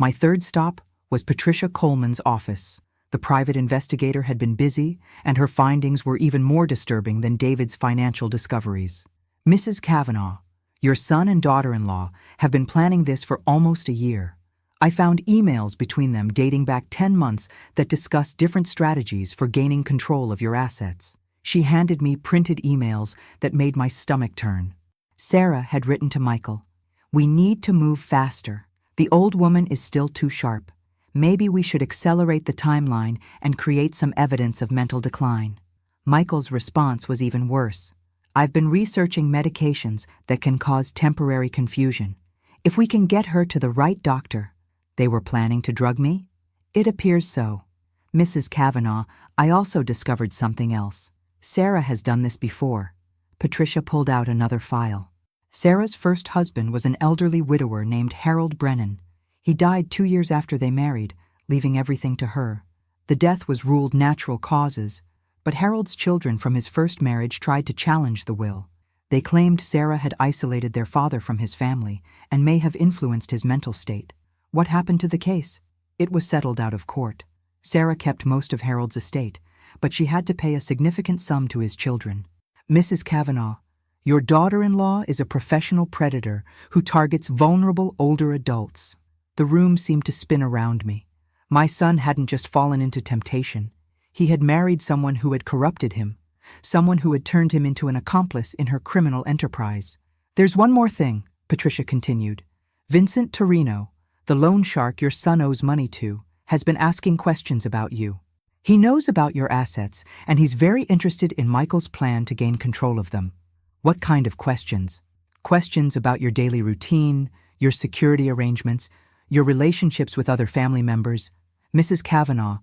A: My third stop was Patricia Coleman's office. The private investigator had been busy, and her findings were even more disturbing than David's financial discoveries. "Mrs. Cavanaugh, your son and daughter-in-law have been planning this for almost a year. I found emails between them dating back 10 months that discuss different strategies for gaining control of your assets." She handed me printed emails that made my stomach turn. Sarah had written to Michael, "We need to move faster. The old woman is still too sharp. Maybe we should accelerate the timeline and create some evidence of mental decline." Michael's response was even worse. "I've been researching medications that can cause temporary confusion. If we can get her to the right doctor." They were planning to drug me? It appears so. "Mrs. Cavanaugh, I also discovered something else. Sarah has done this before." Patricia pulled out another file. Sarah's first husband was an elderly widower named Harold Brennan. He died 2 years after they married, leaving everything to her. The death was ruled natural causes, but Harold's children from his first marriage tried to challenge the will. They claimed Sarah had isolated their father from his family and may have influenced his mental state. What happened to the case? It was settled out of court. Sarah kept most of Harold's estate, but she had to pay a significant sum to his children. "Mrs. Cavanaugh, your daughter-in-law is a professional predator who targets vulnerable older adults." The room seemed to spin around me. My son hadn't just fallen into temptation. He had married someone who had corrupted him, someone who had turned him into an accomplice in her criminal enterprise. "There's one more thing," Patricia continued. "Vincent Torino, the loan shark your son owes money to, has been asking questions about you. He knows about your assets, and he's very interested in Michael's plan to gain control of them. What kind of questions? Questions about your daily routine, your security arrangements, your relationships with other family members. Mrs. Cavanaugh,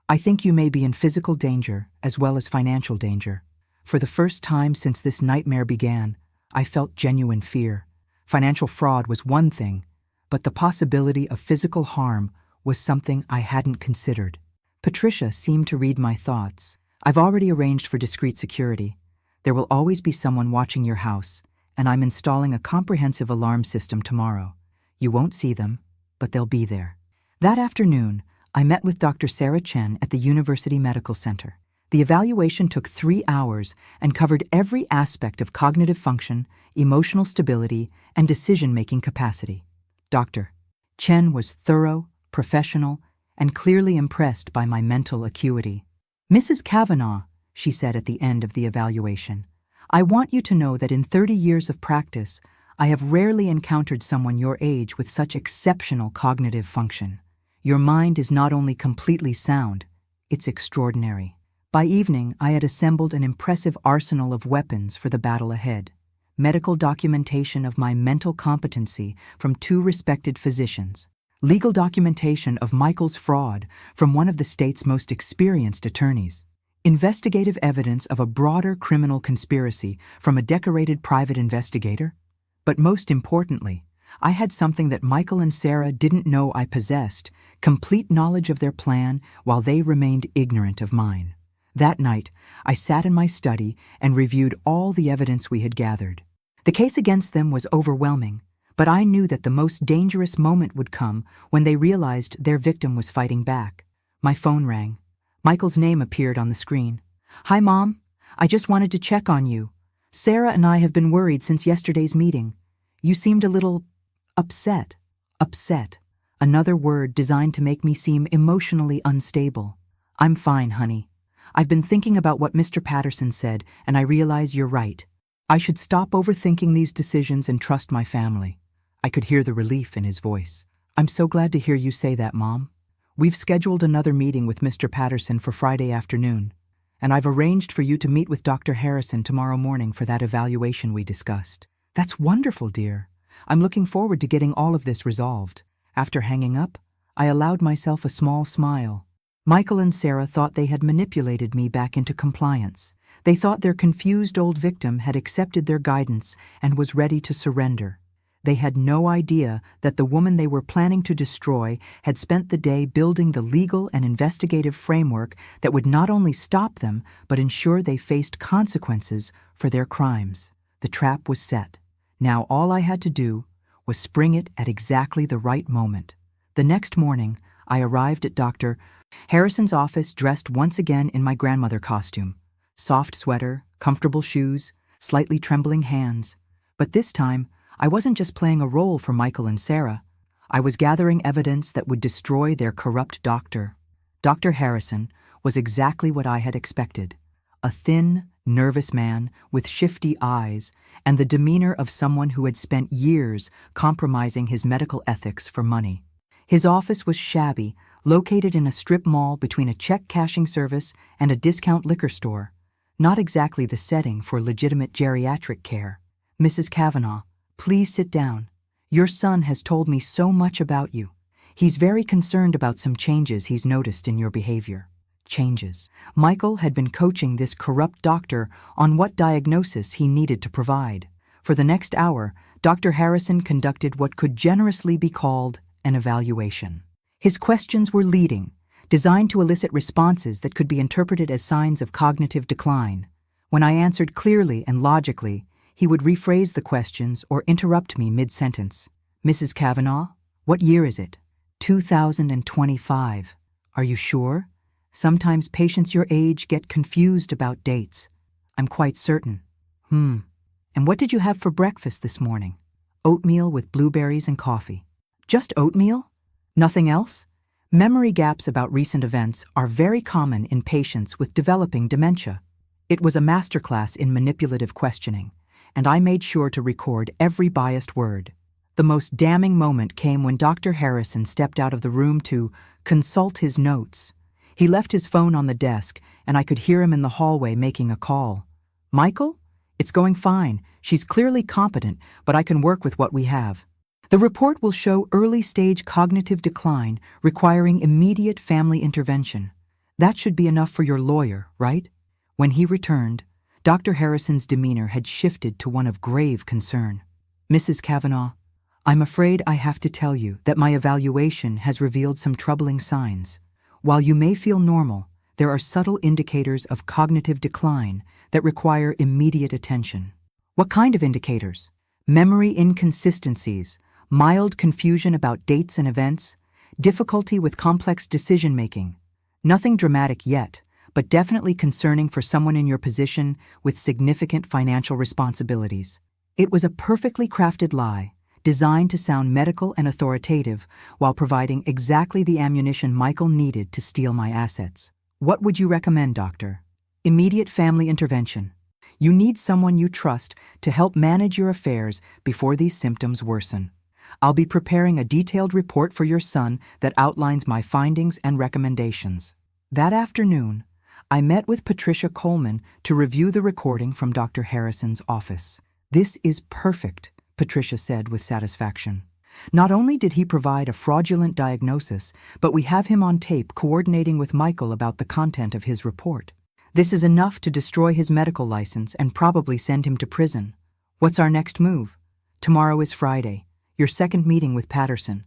A: I think you may be in physical danger as well as financial danger. For the first time since this nightmare began, I felt genuine fear. Financial fraud was one thing, but the possibility of physical harm was something I hadn't considered. Patricia seemed to read my thoughts. I've already arranged for discreet security. There will always be someone watching your house, and I'm installing a comprehensive alarm system tomorrow. You won't see them, but they'll be there. That afternoon, I met with Dr. Sarah Chen at the University Medical Center. The evaluation took 3 hours and covered every aspect of cognitive function, emotional stability, and decision-making capacity. Dr. Chen was thorough, professional, and clearly impressed by my mental acuity. Mrs. Cavanaugh, she said at the end of the evaluation, I want you to know that in 30 years of practice, I have rarely encountered someone your age with such exceptional cognitive function. Your mind is not only completely sound, it's extraordinary. By evening, I had assembled an impressive arsenal of weapons for the battle ahead. Medical documentation of my mental competency from 2 respected physicians. Legal documentation of Michael's fraud from one of the state's most experienced attorneys. Investigative evidence of a broader criminal conspiracy from a decorated private investigator. But most importantly, I had something that Michael and Sarah didn't know I possessed, complete knowledge of their plan while they remained ignorant of mine. That night, I sat in my study and reviewed all the evidence we had gathered. The case against them was overwhelming, but I knew that the most dangerous moment would come when they realized their victim was fighting back. My phone rang. Michael's name appeared on the screen. Hi, Mom. I just wanted to check on you. Sarah and I have been worried since yesterday's meeting. You seemed a little upset. Upset. Another word designed to make me seem emotionally unstable. I'm fine, honey. I've been thinking about what Mr. Patterson said, and I realize you're right. I should stop overthinking these decisions and trust my family. I could hear the relief in his voice. I'm so glad to hear you say that, Mom. We've scheduled another meeting with Mr. Patterson for Friday afternoon, and I've arranged for you to meet with Dr. Harrison tomorrow morning for that evaluation we discussed. That's wonderful, dear. I'm looking forward to getting all of this resolved. After hanging up, I allowed myself a small smile. Michael and Sarah thought they had manipulated me back into compliance. They thought their confused old victim had accepted their guidance and was ready to surrender. They had no idea that the woman they were planning to destroy had spent the day building the legal and investigative framework that would not only stop them, but ensure they faced consequences for their crimes. The trap was set. Now all I had to do was spring it at exactly the right moment. The next morning, I arrived at Dr. Harrison's office dressed once again in my grandmother costume. Soft sweater, comfortable shoes, slightly trembling hands. But this time, I wasn't just playing a role for Michael and Sarah. I was gathering evidence that would destroy their corrupt doctor. Dr. Harrison was exactly what I had expected. A thin, nervous man with shifty eyes and the demeanor of someone who had spent years compromising his medical ethics for money. His office was shabby, located in a strip mall between a check-cashing service and a discount liquor store. Not exactly the setting for legitimate geriatric care. Mrs. Cavanaugh, please sit down. Your son has told me so much about you. He's very concerned about some changes he's noticed in your behavior. Changes. Michael had been coaching this corrupt doctor on what diagnosis he needed to provide. For the next hour, Dr. Harrison conducted what could generously be called an evaluation. His questions were leading, designed to elicit responses that could be interpreted as signs of cognitive decline. When I answered clearly and logically, he would rephrase the questions or interrupt me mid-sentence. Mrs. Cavanaugh, what year is it? 2025. Are you sure? Sometimes patients your age get confused about dates. I'm quite certain. And what did you have for breakfast this morning? Oatmeal with blueberries and coffee. Just oatmeal? Nothing else? Memory gaps about recent events are very common in patients with developing dementia. It was a masterclass in manipulative questioning, and I made sure to record every biased word. The most damning moment came when Dr. Harrison stepped out of the room to consult his notes. He left his phone on the desk, and I could hear him in the hallway making a call. "Michael? It's going fine. She's clearly competent, but I can work with what we have. The report will show early-stage cognitive decline requiring immediate family intervention. That should be enough for your lawyer, right?" When he returned, Dr. Harrison's demeanor had shifted to one of grave concern. "Mrs. Cavanaugh, I'm afraid I have to tell you that my evaluation has revealed some troubling signs. While you may feel normal, there are subtle indicators of cognitive decline that require immediate attention." "What kind of indicators?" "Memory inconsistencies, mild confusion about dates and events, difficulty with complex decision-making. Nothing dramatic yet, but definitely concerning for someone in your position with significant financial responsibilities." It was a perfectly crafted lie, designed to sound medical and authoritative while providing exactly the ammunition Michael needed to steal my assets. "What would you recommend, doctor?" "Immediate family intervention. You need someone you trust to help manage your affairs before these symptoms worsen. I'll be preparing a detailed report for your son that outlines my findings and recommendations." That afternoon, I met with Patricia Coleman to review the recording from Dr. Harrison's office. "This is perfect," Patricia said with satisfaction. "Not only did he provide a fraudulent diagnosis, but we have him on tape coordinating with Michael about the content of his report. This is enough to destroy his medical license and probably send him to prison. What's our next move? Tomorrow is Friday, your second meeting with Patterson.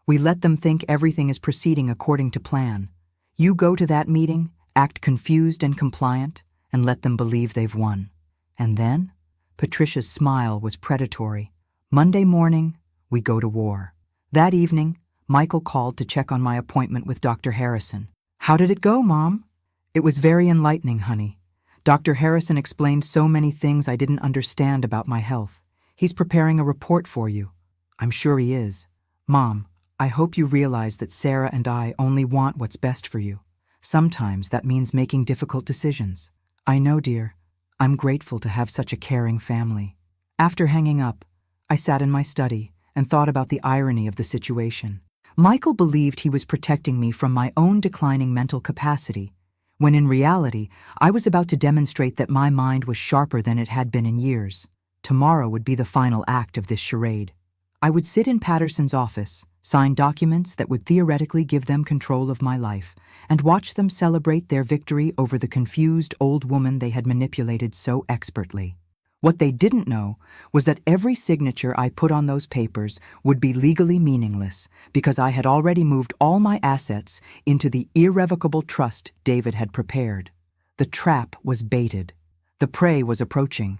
A: We let them think everything is proceeding according to plan. You go to that meeting, act confused and compliant, and let them believe they've won. And then?" Patricia's smile was predatory. "Monday morning, we go to war." That evening, Michael called to check on my appointment with Dr. Harrison. "How did it go, Mom?" "It was very enlightening, honey. Dr. Harrison explained so many things I didn't understand about my health. He's preparing a report for you." "I'm sure he is. Mom, I hope you realize that Sarah and I only want what's best for you. Sometimes that means making difficult decisions." "I know, dear. I'm grateful to have such a caring family." After hanging up, I sat in my study and thought about the irony of the situation. Michael believed he was protecting me from my own declining mental capacity, when in reality, I was about to demonstrate that my mind was sharper than it had been in years. Tomorrow would be the final act of this charade. I would sit in Patterson's office, sign documents that would theoretically give them control of my life, and watch them celebrate their victory over the confused old woman they had manipulated so expertly. What they didn't know was that every signature I put on those papers would be legally meaningless because I had already moved all my assets into the irrevocable trust David had prepared. The trap was baited. The prey was approaching.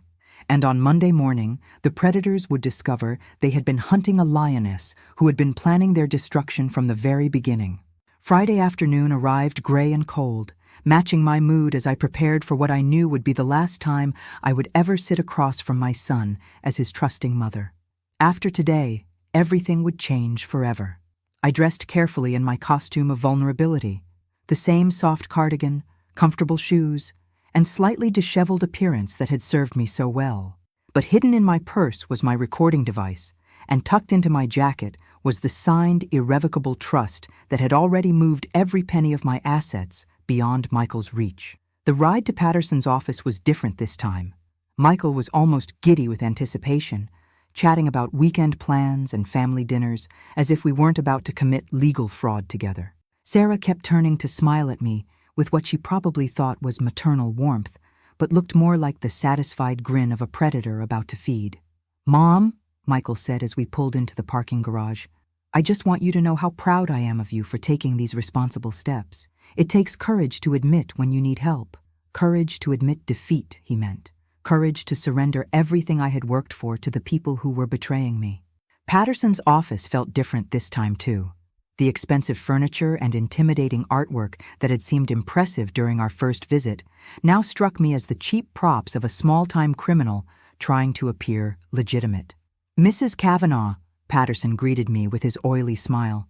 A: And on Monday morning, the predators would discover they had been hunting a lioness who had been planning their destruction from the very beginning. Friday afternoon arrived gray and cold, matching my mood as I prepared for what I knew would be the last time I would ever sit across from my son as his trusting mother. After today, everything would change forever. I dressed carefully in my costume of vulnerability, the same soft cardigan, comfortable shoes, and slightly disheveled appearance that had served me so well. But hidden in my purse was my recording device, and tucked into my jacket was the signed, irrevocable trust that had already moved every penny of my assets beyond Michael's reach. The ride to Patterson's office was different this time. Michael was almost giddy with anticipation, chatting about weekend plans and family dinners as if we weren't about to commit legal fraud together. Sarah kept turning to smile at me with what she probably thought was maternal warmth, but looked more like the satisfied grin of a predator about to feed. "Mom," Michael said as we pulled into the parking garage, "I just want you to know how proud I am of you for taking these responsible steps. It takes courage to admit when you need help. Courage to admit defeat," he meant. Courage to surrender everything I had worked for to the people who were betraying me. Patterson's office felt different this time, too. The expensive furniture and intimidating artwork that had seemed impressive during our first visit now struck me as the cheap props of a small-time criminal trying to appear legitimate. "Mrs. Cavanaugh," Patterson greeted me with his oily smile.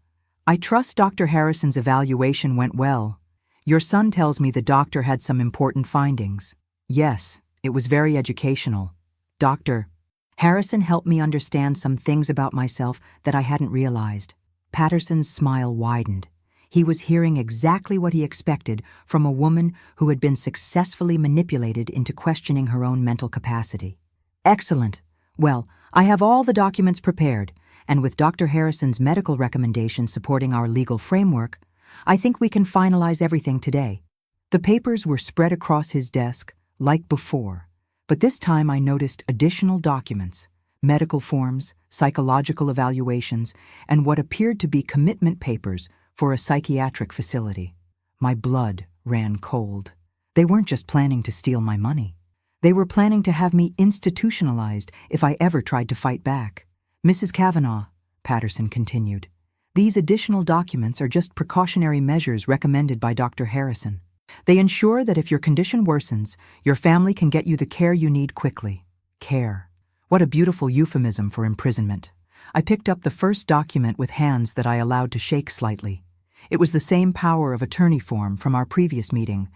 A: "I trust Dr. Harrison's evaluation went well. Your son tells me the doctor had some important findings." "Yes, it was very educational. Dr. Harrison helped me understand some things about myself that I hadn't realized." Patterson's smile widened. He was hearing exactly what he expected from a woman who had been successfully manipulated into questioning her own mental capacity. Excellent. Well, I have all the documents prepared, and with Dr. Harrison's medical recommendations supporting our legal framework, I think we can finalize everything today. The papers were spread across his desk, like before, but this time I noticed additional documents, medical forms, psychological evaluations, and what appeared to be commitment papers for a psychiatric facility. My blood ran cold. They weren't just planning to steal my money. They were planning to have me institutionalized if I ever tried to fight back. Mrs. Cavanaugh, Patterson continued, these additional documents are just precautionary measures recommended by Dr. Harrison. They ensure that if your condition worsens, your family can get you the care you need quickly. Care. What a beautiful euphemism for imprisonment. I picked up the first document with hands that I allowed to shake slightly. It was the same power of attorney form from our previous meeting,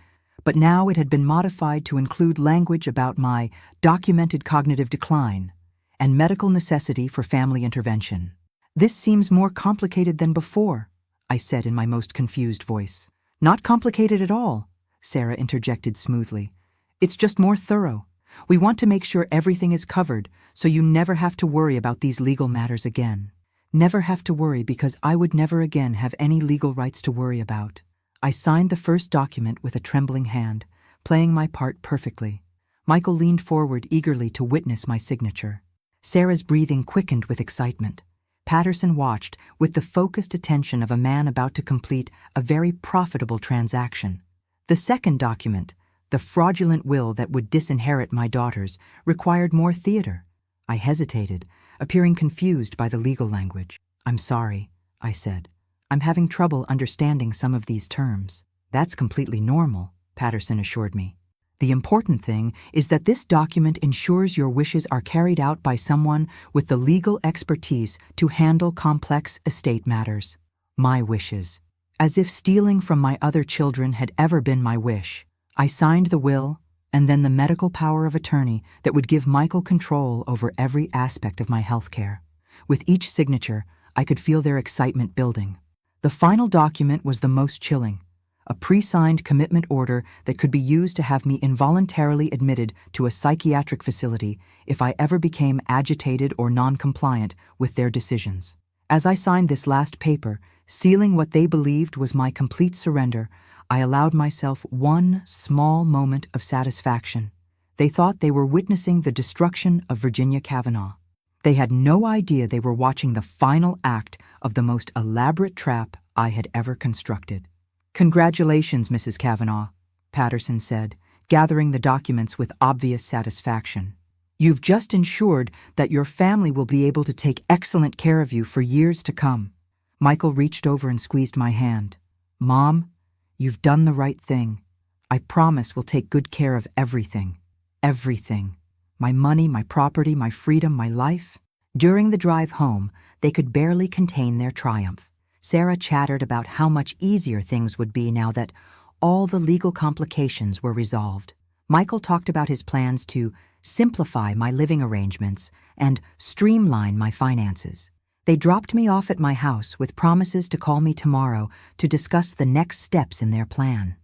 A: but now it had been modified to include language about my documented cognitive decline and medical necessity for family intervention. This seems more complicated than before, I said in my most confused voice. Not complicated at all, Sarah interjected smoothly. It's just more thorough. We want to make sure everything is covered so you never have to worry about these legal matters again. Never have to worry because I would never again have any legal rights to worry about. I signed the first document with a trembling hand, playing my part perfectly. Michael leaned forward eagerly to witness my signature. Sarah's breathing quickened with excitement. Patterson watched with the focused attention of a man about to complete a very profitable transaction. The second document, the fraudulent will that would disinherit my daughters, required more theater. I hesitated, appearing confused by the legal language. I'm sorry, I said. I'm having trouble understanding some of these terms. That's completely normal, Patterson assured me. The important thing is that this document ensures your wishes are carried out by someone with the legal expertise to handle complex estate matters. My wishes. As if stealing from my other children had ever been my wish. I signed the will and then the medical power of attorney that would give Michael control over every aspect of my health care. With each signature, I could feel their excitement building. The final document was the most chilling. A pre-signed commitment order that could be used to have me involuntarily admitted to a psychiatric facility if I ever became agitated or non-compliant with their decisions. As I signed this last paper, sealing what they believed was my complete surrender, I allowed myself one small moment of satisfaction. They thought they were witnessing the destruction of Virginia Cavanaugh. They had no idea they were watching the final act of the most elaborate trap I had ever constructed. Congratulations, Mrs. Cavanaugh, Patterson said, gathering the documents with obvious satisfaction. You've just ensured that your family will be able to take excellent care of you for years to come. Michael reached over and squeezed my hand. Mom, you've done the right thing. I promise we'll take good care of everything. Everything. My money, my property, my freedom, my life. During the drive home, they could barely contain their triumph. Sarah chattered about how much easier things would be now that all the legal complications were resolved. Michael talked about his plans to simplify my living arrangements and streamline my finances. They dropped me off at my house with promises to call me tomorrow to discuss the next steps in their plan.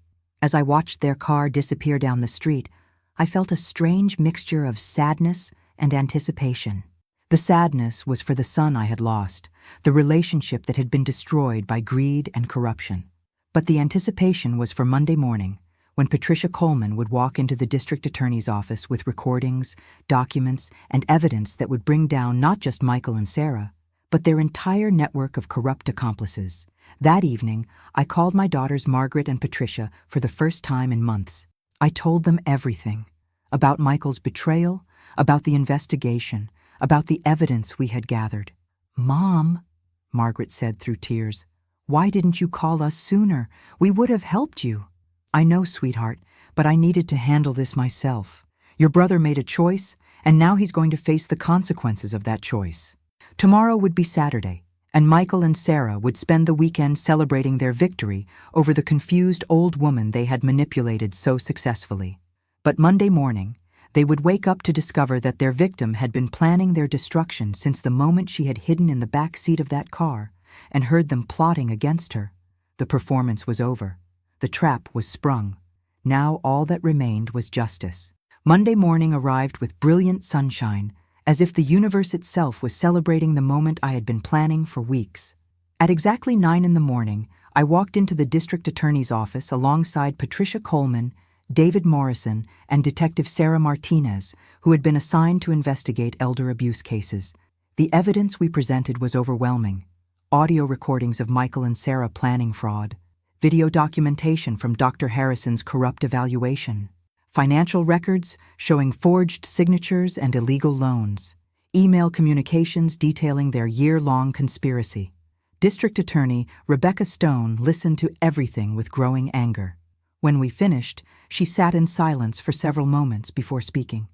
A: As I watched their car disappear down the street, I felt a strange mixture of sadness and anticipation. The sadness was for the son I had lost, the relationship that had been destroyed by greed and corruption. But the anticipation was for Monday morning, when Patricia Coleman would walk into the district attorney's office with recordings, documents, and evidence that would bring down not just Michael and Sarah, but their entire network of corrupt accomplices. That evening, I called my daughters Margaret and Patricia for the first time in months. I told them everything. About Michael's betrayal, about the investigation, about the evidence we had gathered. Mom, Margaret said through tears, why didn't you call us sooner? We would have helped you. I know, sweetheart, but I needed to handle this myself. Your brother made a choice, and now he's going to face the consequences of that choice. Tomorrow would be Saturday, and Michael and Sarah would spend the weekend celebrating their victory over the confused old woman they had manipulated so successfully. But Monday morning, they would wake up to discover that their victim had been planning their destruction since the moment she had hidden in the back seat of that car and heard them plotting against her. The performance was over. The trap was sprung. Now all that remained was justice. Monday morning arrived with brilliant sunshine, as if the universe itself was celebrating the moment I had been planning for weeks. At exactly 9 in the morning, I walked into the district attorney's office alongside Patricia Coleman, David Morrison, and Detective Sarah Martinez, who had been assigned to investigate elder abuse cases. The evidence we presented was overwhelming. Audio recordings of Michael and Sarah planning fraud, video documentation from Dr. Harrison's corrupt evaluation, financial records showing forged signatures and illegal loans, email communications detailing their year-long conspiracy. District Attorney Rebecca Stone listened to everything with growing anger. When we finished, she sat in silence for several moments before speaking.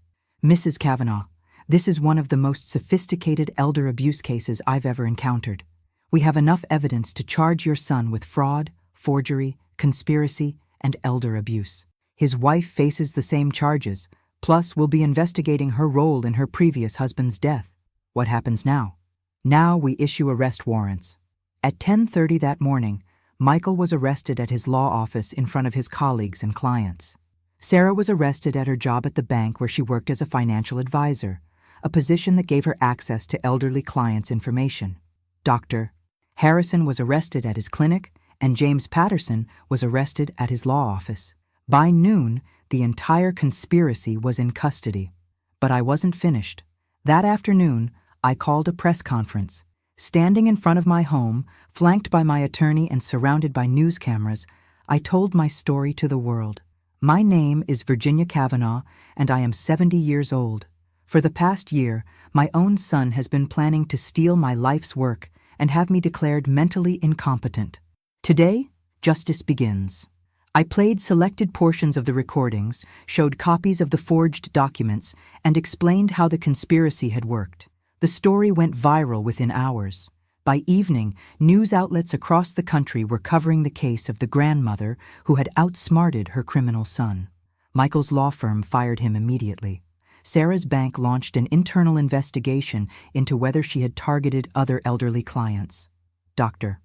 A: "Mrs. Cavanaugh, this is one of the most sophisticated elder abuse cases I've ever encountered. We have enough evidence to charge your son with fraud, forgery, conspiracy, and elder abuse. His wife faces the same charges, plus we'll be investigating her role in her previous husband's death. What happens now? Now we issue arrest warrants." At 10:30 that morning, Michael was arrested at his law office in front of his colleagues and clients. Sarah was arrested at her job at the bank where she worked as a financial advisor, a position that gave her access to elderly clients' information. Dr. Harrison was arrested at his clinic, and James Patterson was arrested at his law office. By noon, the entire conspiracy was in custody. But I wasn't finished. That afternoon, I called a press conference. Standing in front of my home, flanked by my attorney and surrounded by news cameras, I told my story to the world. My name is Virginia Cavanaugh, and I am 70 years old. For the past year, my own son has been planning to steal my life's work and have me declared mentally incompetent. Today, justice begins. I played selected portions of the recordings, showed copies of the forged documents, and explained how the conspiracy had worked. The story went viral within hours. By evening, news outlets across the country were covering the case of the grandmother who had outsmarted her criminal son. Michael's law firm fired him immediately. Sarah's bank launched an internal investigation into whether she had targeted other elderly clients. Dr.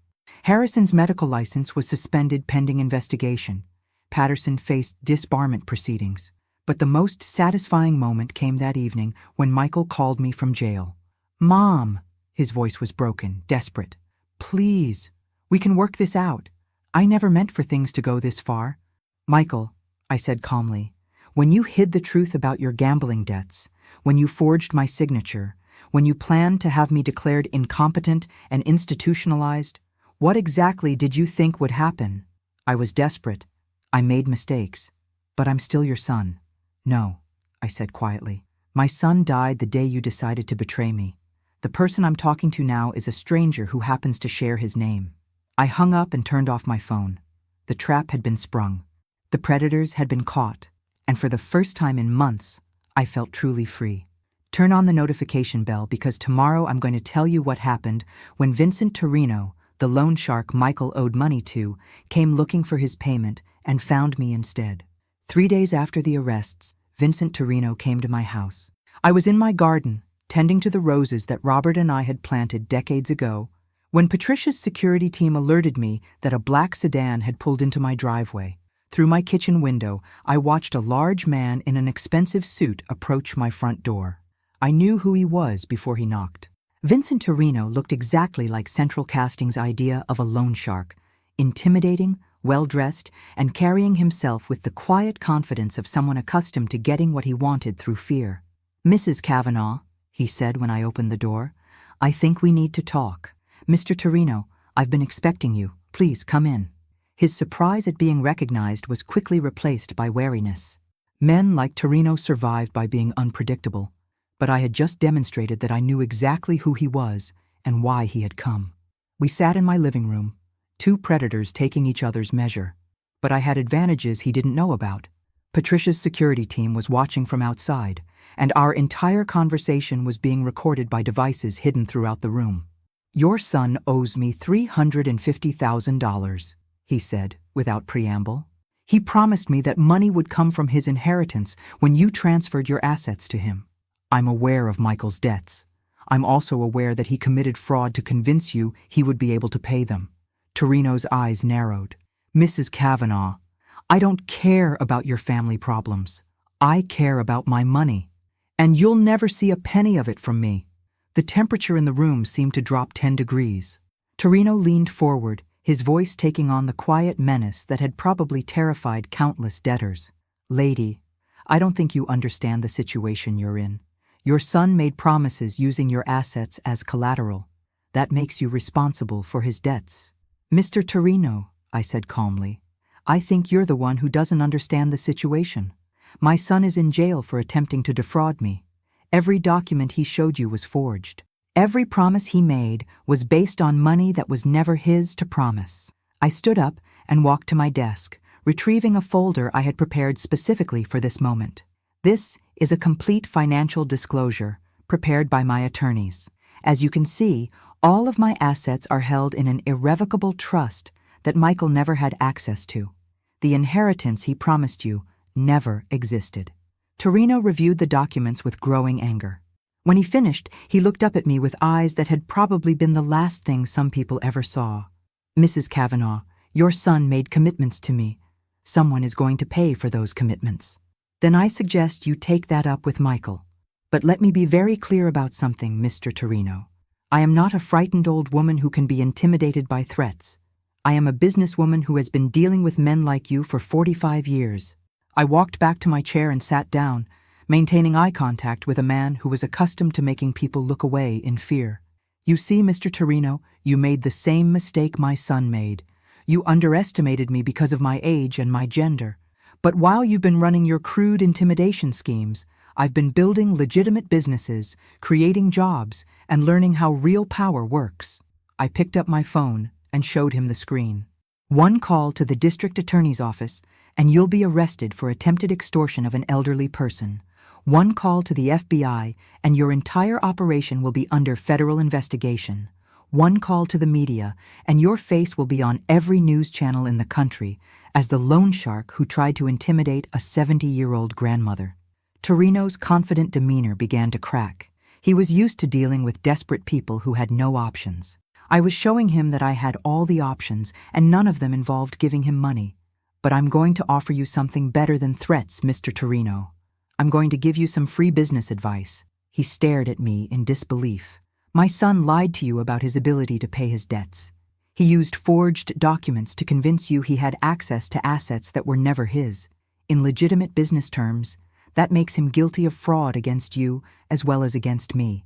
A: Harrison's medical license was suspended pending investigation. Patterson faced disbarment proceedings. But the most satisfying moment came that evening when Michael called me from jail. "Mom," his voice was broken, desperate. "Please, we can work this out. I never meant for things to go this far." "Michael," I said calmly, "when you hid the truth about your gambling debts, when you forged my signature, when you planned to have me declared incompetent and institutionalized, what exactly did you think would happen?" I was desperate. I made mistakes. But I'm still your son. "No," I said quietly. "My son died the day you decided to betray me. The person I'm talking to now is a stranger who happens to share his name." I hung up and turned off my phone. The trap had been sprung. The predators had been caught. And for the first time in months, I felt truly free. Turn on the notification bell because tomorrow I'm going to tell you what happened when Vincent Torino, the loan shark Michael owed money to, came looking for his payment and found me instead. 3 days after the arrests, Vincent Torino came to my house. I was in my garden, tending to the roses that Robert and I had planted decades ago, when Patricia's security team alerted me that a black sedan had pulled into my driveway. Through my kitchen window, I watched a large man in an expensive suit approach my front door. I knew who he was before he knocked. Vincent Torino looked exactly like Central Casting's idea of a loan shark, intimidating, well-dressed, and carrying himself with the quiet confidence of someone accustomed to getting what he wanted through fear. "Mrs. Cavanaugh," he said when I opened the door, "I think we need to talk. Mr. Torino, I've been expecting you. Please come in." His surprise at being recognized was quickly replaced by wariness. Men like Torino survived by being unpredictable, but I had just demonstrated that I knew exactly who he was and why he had come. We sat in my living room, two predators taking each other's measure, but I had advantages he didn't know about. Patricia's security team was watching from outside, and our entire conversation was being recorded by devices hidden throughout the room. "Your son owes me $350,000, he said, without preamble. "He promised me that money would come from his inheritance when you transferred your assets to him. I'm aware of Michael's debts. I'm also aware that he committed fraud to convince you he would be able to pay them. Torino's eyes narrowed. Mrs. Cavanaugh, I don't care about your family problems. I care about my money. And you'll never see a penny of it from me. The temperature in the room seemed to drop 10 degrees. Torino leaned forward, his voice taking on the quiet menace that had probably terrified countless debtors. Lady, I don't think you understand the situation you're in. Your son made promises using your assets as collateral. That makes you responsible for his debts. Mr. Torino, I said calmly, I think you're the one who doesn't understand the situation. My son is in jail for attempting to defraud me. Every document he showed you was forged. Every promise he made was based on money that was never his to promise. I stood up and walked to my desk, retrieving a folder I had prepared specifically for this moment. This is a complete financial disclosure prepared by my attorneys. As you can see, all of my assets are held in an irrevocable trust that Michael never had access to. The inheritance he promised you never existed. Torino reviewed the documents with growing anger. When he finished, he looked up at me with eyes that had probably been the last thing some people ever saw. Mrs. Cavanaugh, your son made commitments to me. Someone is going to pay for those commitments. Then I suggest you take that up with Michael. But let me be very clear about something, Mr. Torino. I am not a frightened old woman who can be intimidated by threats. I am a businesswoman who has been dealing with men like you for 45 years. I walked back to my chair and sat down, maintaining eye contact with a man who was accustomed to making people look away in fear. You see, Mr. Torino, you made the same mistake my son made. You underestimated me because of my age and my gender. But while you've been running your crude intimidation schemes, I've been building legitimate businesses, creating jobs, and learning how real power works. I picked up my phone and showed him the screen. One call to the district attorney's office, and you'll be arrested for attempted extortion of an elderly person. One call to the FBI, and your entire operation will be under federal investigation. One call to the media, and your face will be on every news channel in the country as the loan shark who tried to intimidate a 70-year-old grandmother. Torino's confident demeanor began to crack. He was used to dealing with desperate people who had no options. I was showing him that I had all the options, and none of them involved giving him money. But I'm going to offer you something better than threats, Mr. Torino. I'm going to give you some free business advice. He stared at me in disbelief. My son lied to you about his ability to pay his debts. He used forged documents to convince you he had access to assets that were never his. In legitimate business terms, that makes him guilty of fraud against you as well as against me.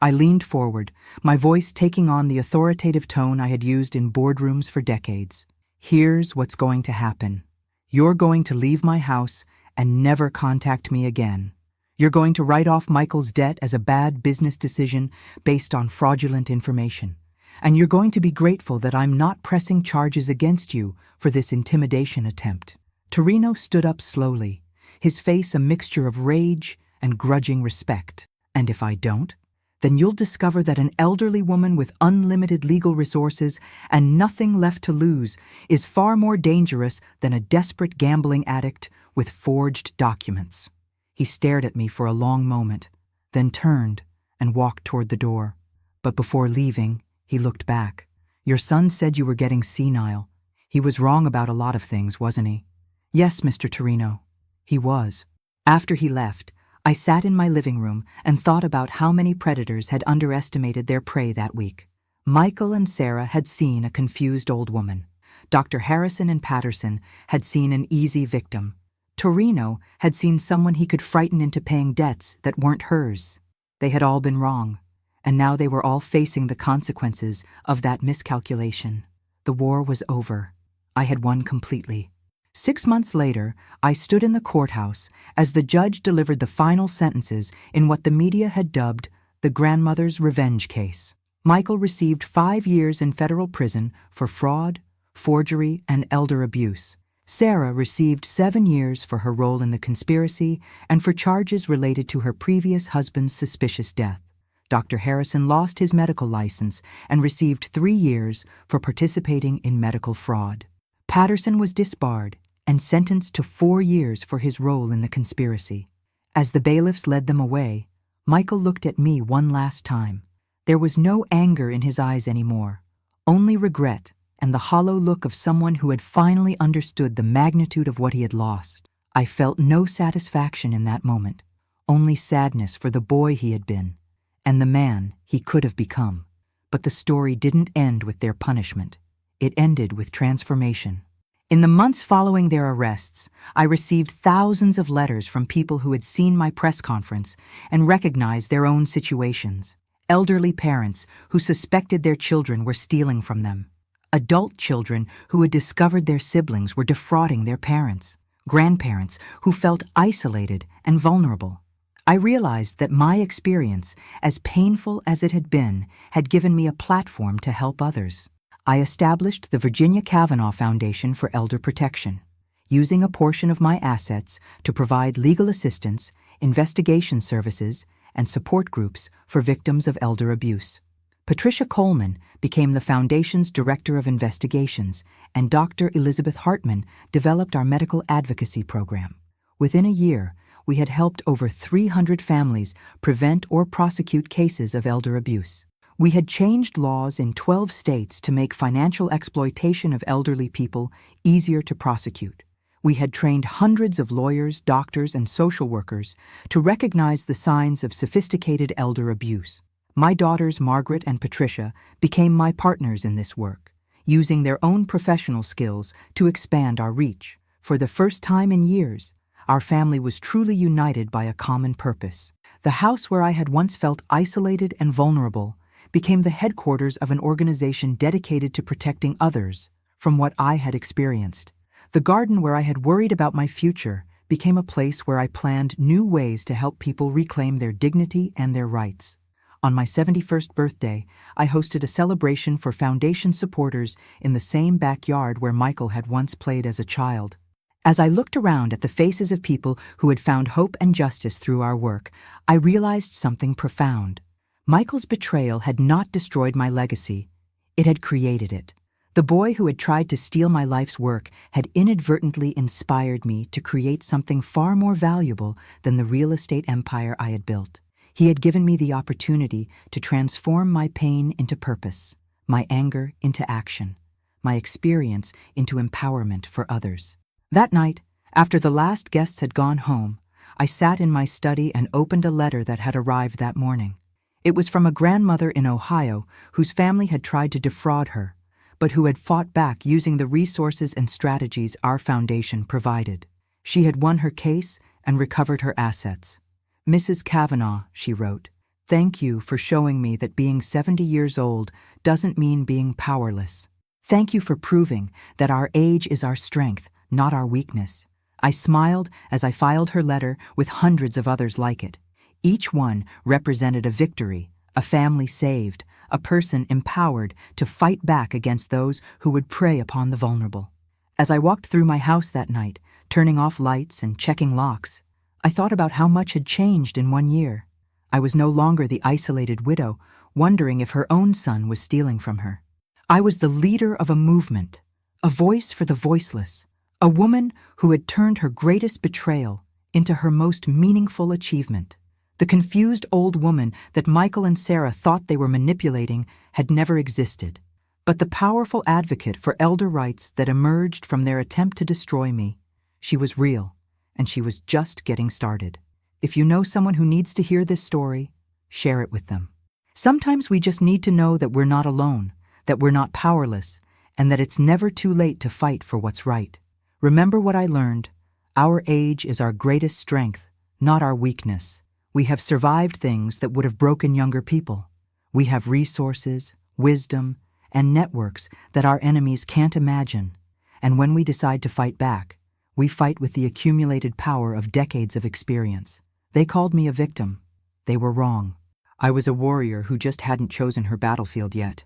A: I leaned forward, my voice taking on the authoritative tone I had used in boardrooms for decades. Here's what's going to happen. You're going to leave my house and never contact me again. You're going to write off Michael's debt as a bad business decision based on fraudulent information. And you're going to be grateful that I'm not pressing charges against you for this intimidation attempt. Torino stood up slowly, his face a mixture of rage and grudging respect. And if I don't, then you'll discover that an elderly woman with unlimited legal resources and nothing left to lose is far more dangerous than a desperate gambling addict with forged documents. He stared at me for a long moment, then turned and walked toward the door. But before leaving, he looked back. Your son said you were getting senile. He was wrong about a lot of things, wasn't he? Yes, Mr. Torino, he was. After he left, I sat in my living room and thought about how many predators had underestimated their prey that week. Michael and Sarah had seen a confused old woman. Dr. Harrison and Patterson had seen an easy victim. Torino had seen someone he could frighten into paying debts that weren't hers. They had all been wrong, and now they were all facing the consequences of that miscalculation. The war was over. I had won completely. 6 months later, I stood in the courthouse as the judge delivered the final sentences in what the media had dubbed the grandmother's revenge case. Michael received 5 years in federal prison for fraud, forgery, and elder abuse. Sarah received 7 years for her role in the conspiracy and for charges related to her previous husband's suspicious death. Dr. Harrison lost his medical license and received 3 years for participating in medical fraud. Patterson was disbarred and sentenced to 4 years for his role in the conspiracy. As the bailiffs led them away, Michael looked at me one last time. There was no anger in his eyes anymore, only regret and the hollow look of someone who had finally understood the magnitude of what he had lost. I felt no satisfaction in that moment, only sadness for the boy he had been, and the man he could have become. But the story didn't end with their punishment. It ended with transformation. In the months following their arrests, I received thousands of letters from people who had seen my press conference and recognized their own situations. Elderly parents who suspected their children were stealing from them. Adult children who had discovered their siblings were defrauding their parents. Grandparents who felt isolated and vulnerable. I realized that my experience, as painful as it had given me a platform to help others. I established the Virginia Cavanaugh Foundation for Elder Protection, using a portion of my assets to provide legal assistance, investigation services, and support groups for victims of elder abuse. Patricia Coleman became the Foundation's Director of Investigations, and Dr. Elizabeth Hartman developed our medical advocacy program. Within a year, we had helped over 300 families prevent or prosecute cases of elder abuse. We had changed laws in 12 states to make financial exploitation of elderly people easier to prosecute. We had trained hundreds of lawyers, doctors, and social workers to recognize the signs of sophisticated elder abuse. My daughters, Margaret and Patricia, became my partners in this work, using their own professional skills to expand our reach. For the first time in years, our family was truly united by a common purpose. The house where I had once felt isolated and vulnerable became the headquarters of an organization dedicated to protecting others from what I had experienced. The garden where I had worried about my future became a place where I planned new ways to help people reclaim their dignity and their rights. On my 71st birthday, I hosted a celebration for Foundation supporters in the same backyard where Michael had once played as a child. As I looked around at the faces of people who had found hope and justice through our work, I realized something profound. Michael's betrayal had not destroyed my legacy. It had created it. The boy who had tried to steal my life's work had inadvertently inspired me to create something far more valuable than the real estate empire I had built. He had given me the opportunity to transform my pain into purpose, my anger into action, my experience into empowerment for others. That night, after the last guests had gone home, I sat in my study and opened a letter that had arrived that morning. It was from a grandmother in Ohio whose family had tried to defraud her, but who had fought back using the resources and strategies our foundation provided. She had won her case and recovered her assets. "Mrs. Cavanaugh," she wrote, "thank you for showing me that being 70 years old doesn't mean being powerless. Thank you for proving that our age is our strength, not our weakness." I smiled as I filed her letter with hundreds of others like it. Each one represented a victory, a family saved, a person empowered to fight back against those who would prey upon the vulnerable. As I walked through my house that night, turning off lights and checking locks, I thought about how much had changed in 1 year. I was no longer the isolated widow, wondering if her own son was stealing from her. I was the leader of a movement, a voice for the voiceless, a woman who had turned her greatest betrayal into her most meaningful achievement. The confused old woman that Michael and Sarah thought they were manipulating had never existed, but the powerful advocate for elder rights that emerged from their attempt to destroy me, she was real, and she was just getting started. If you know someone who needs to hear this story, share it with them. Sometimes we just need to know that we're not alone, that we're not powerless, and that it's never too late to fight for what's right. Remember what I learned. Our age is our greatest strength, not our weakness. We have survived things that would have broken younger people. We have resources, wisdom, and networks that our enemies can't imagine. And when we decide to fight back, we fight with the accumulated power of decades of experience. They called me a victim. They were wrong. I was a warrior who just hadn't chosen her battlefield yet.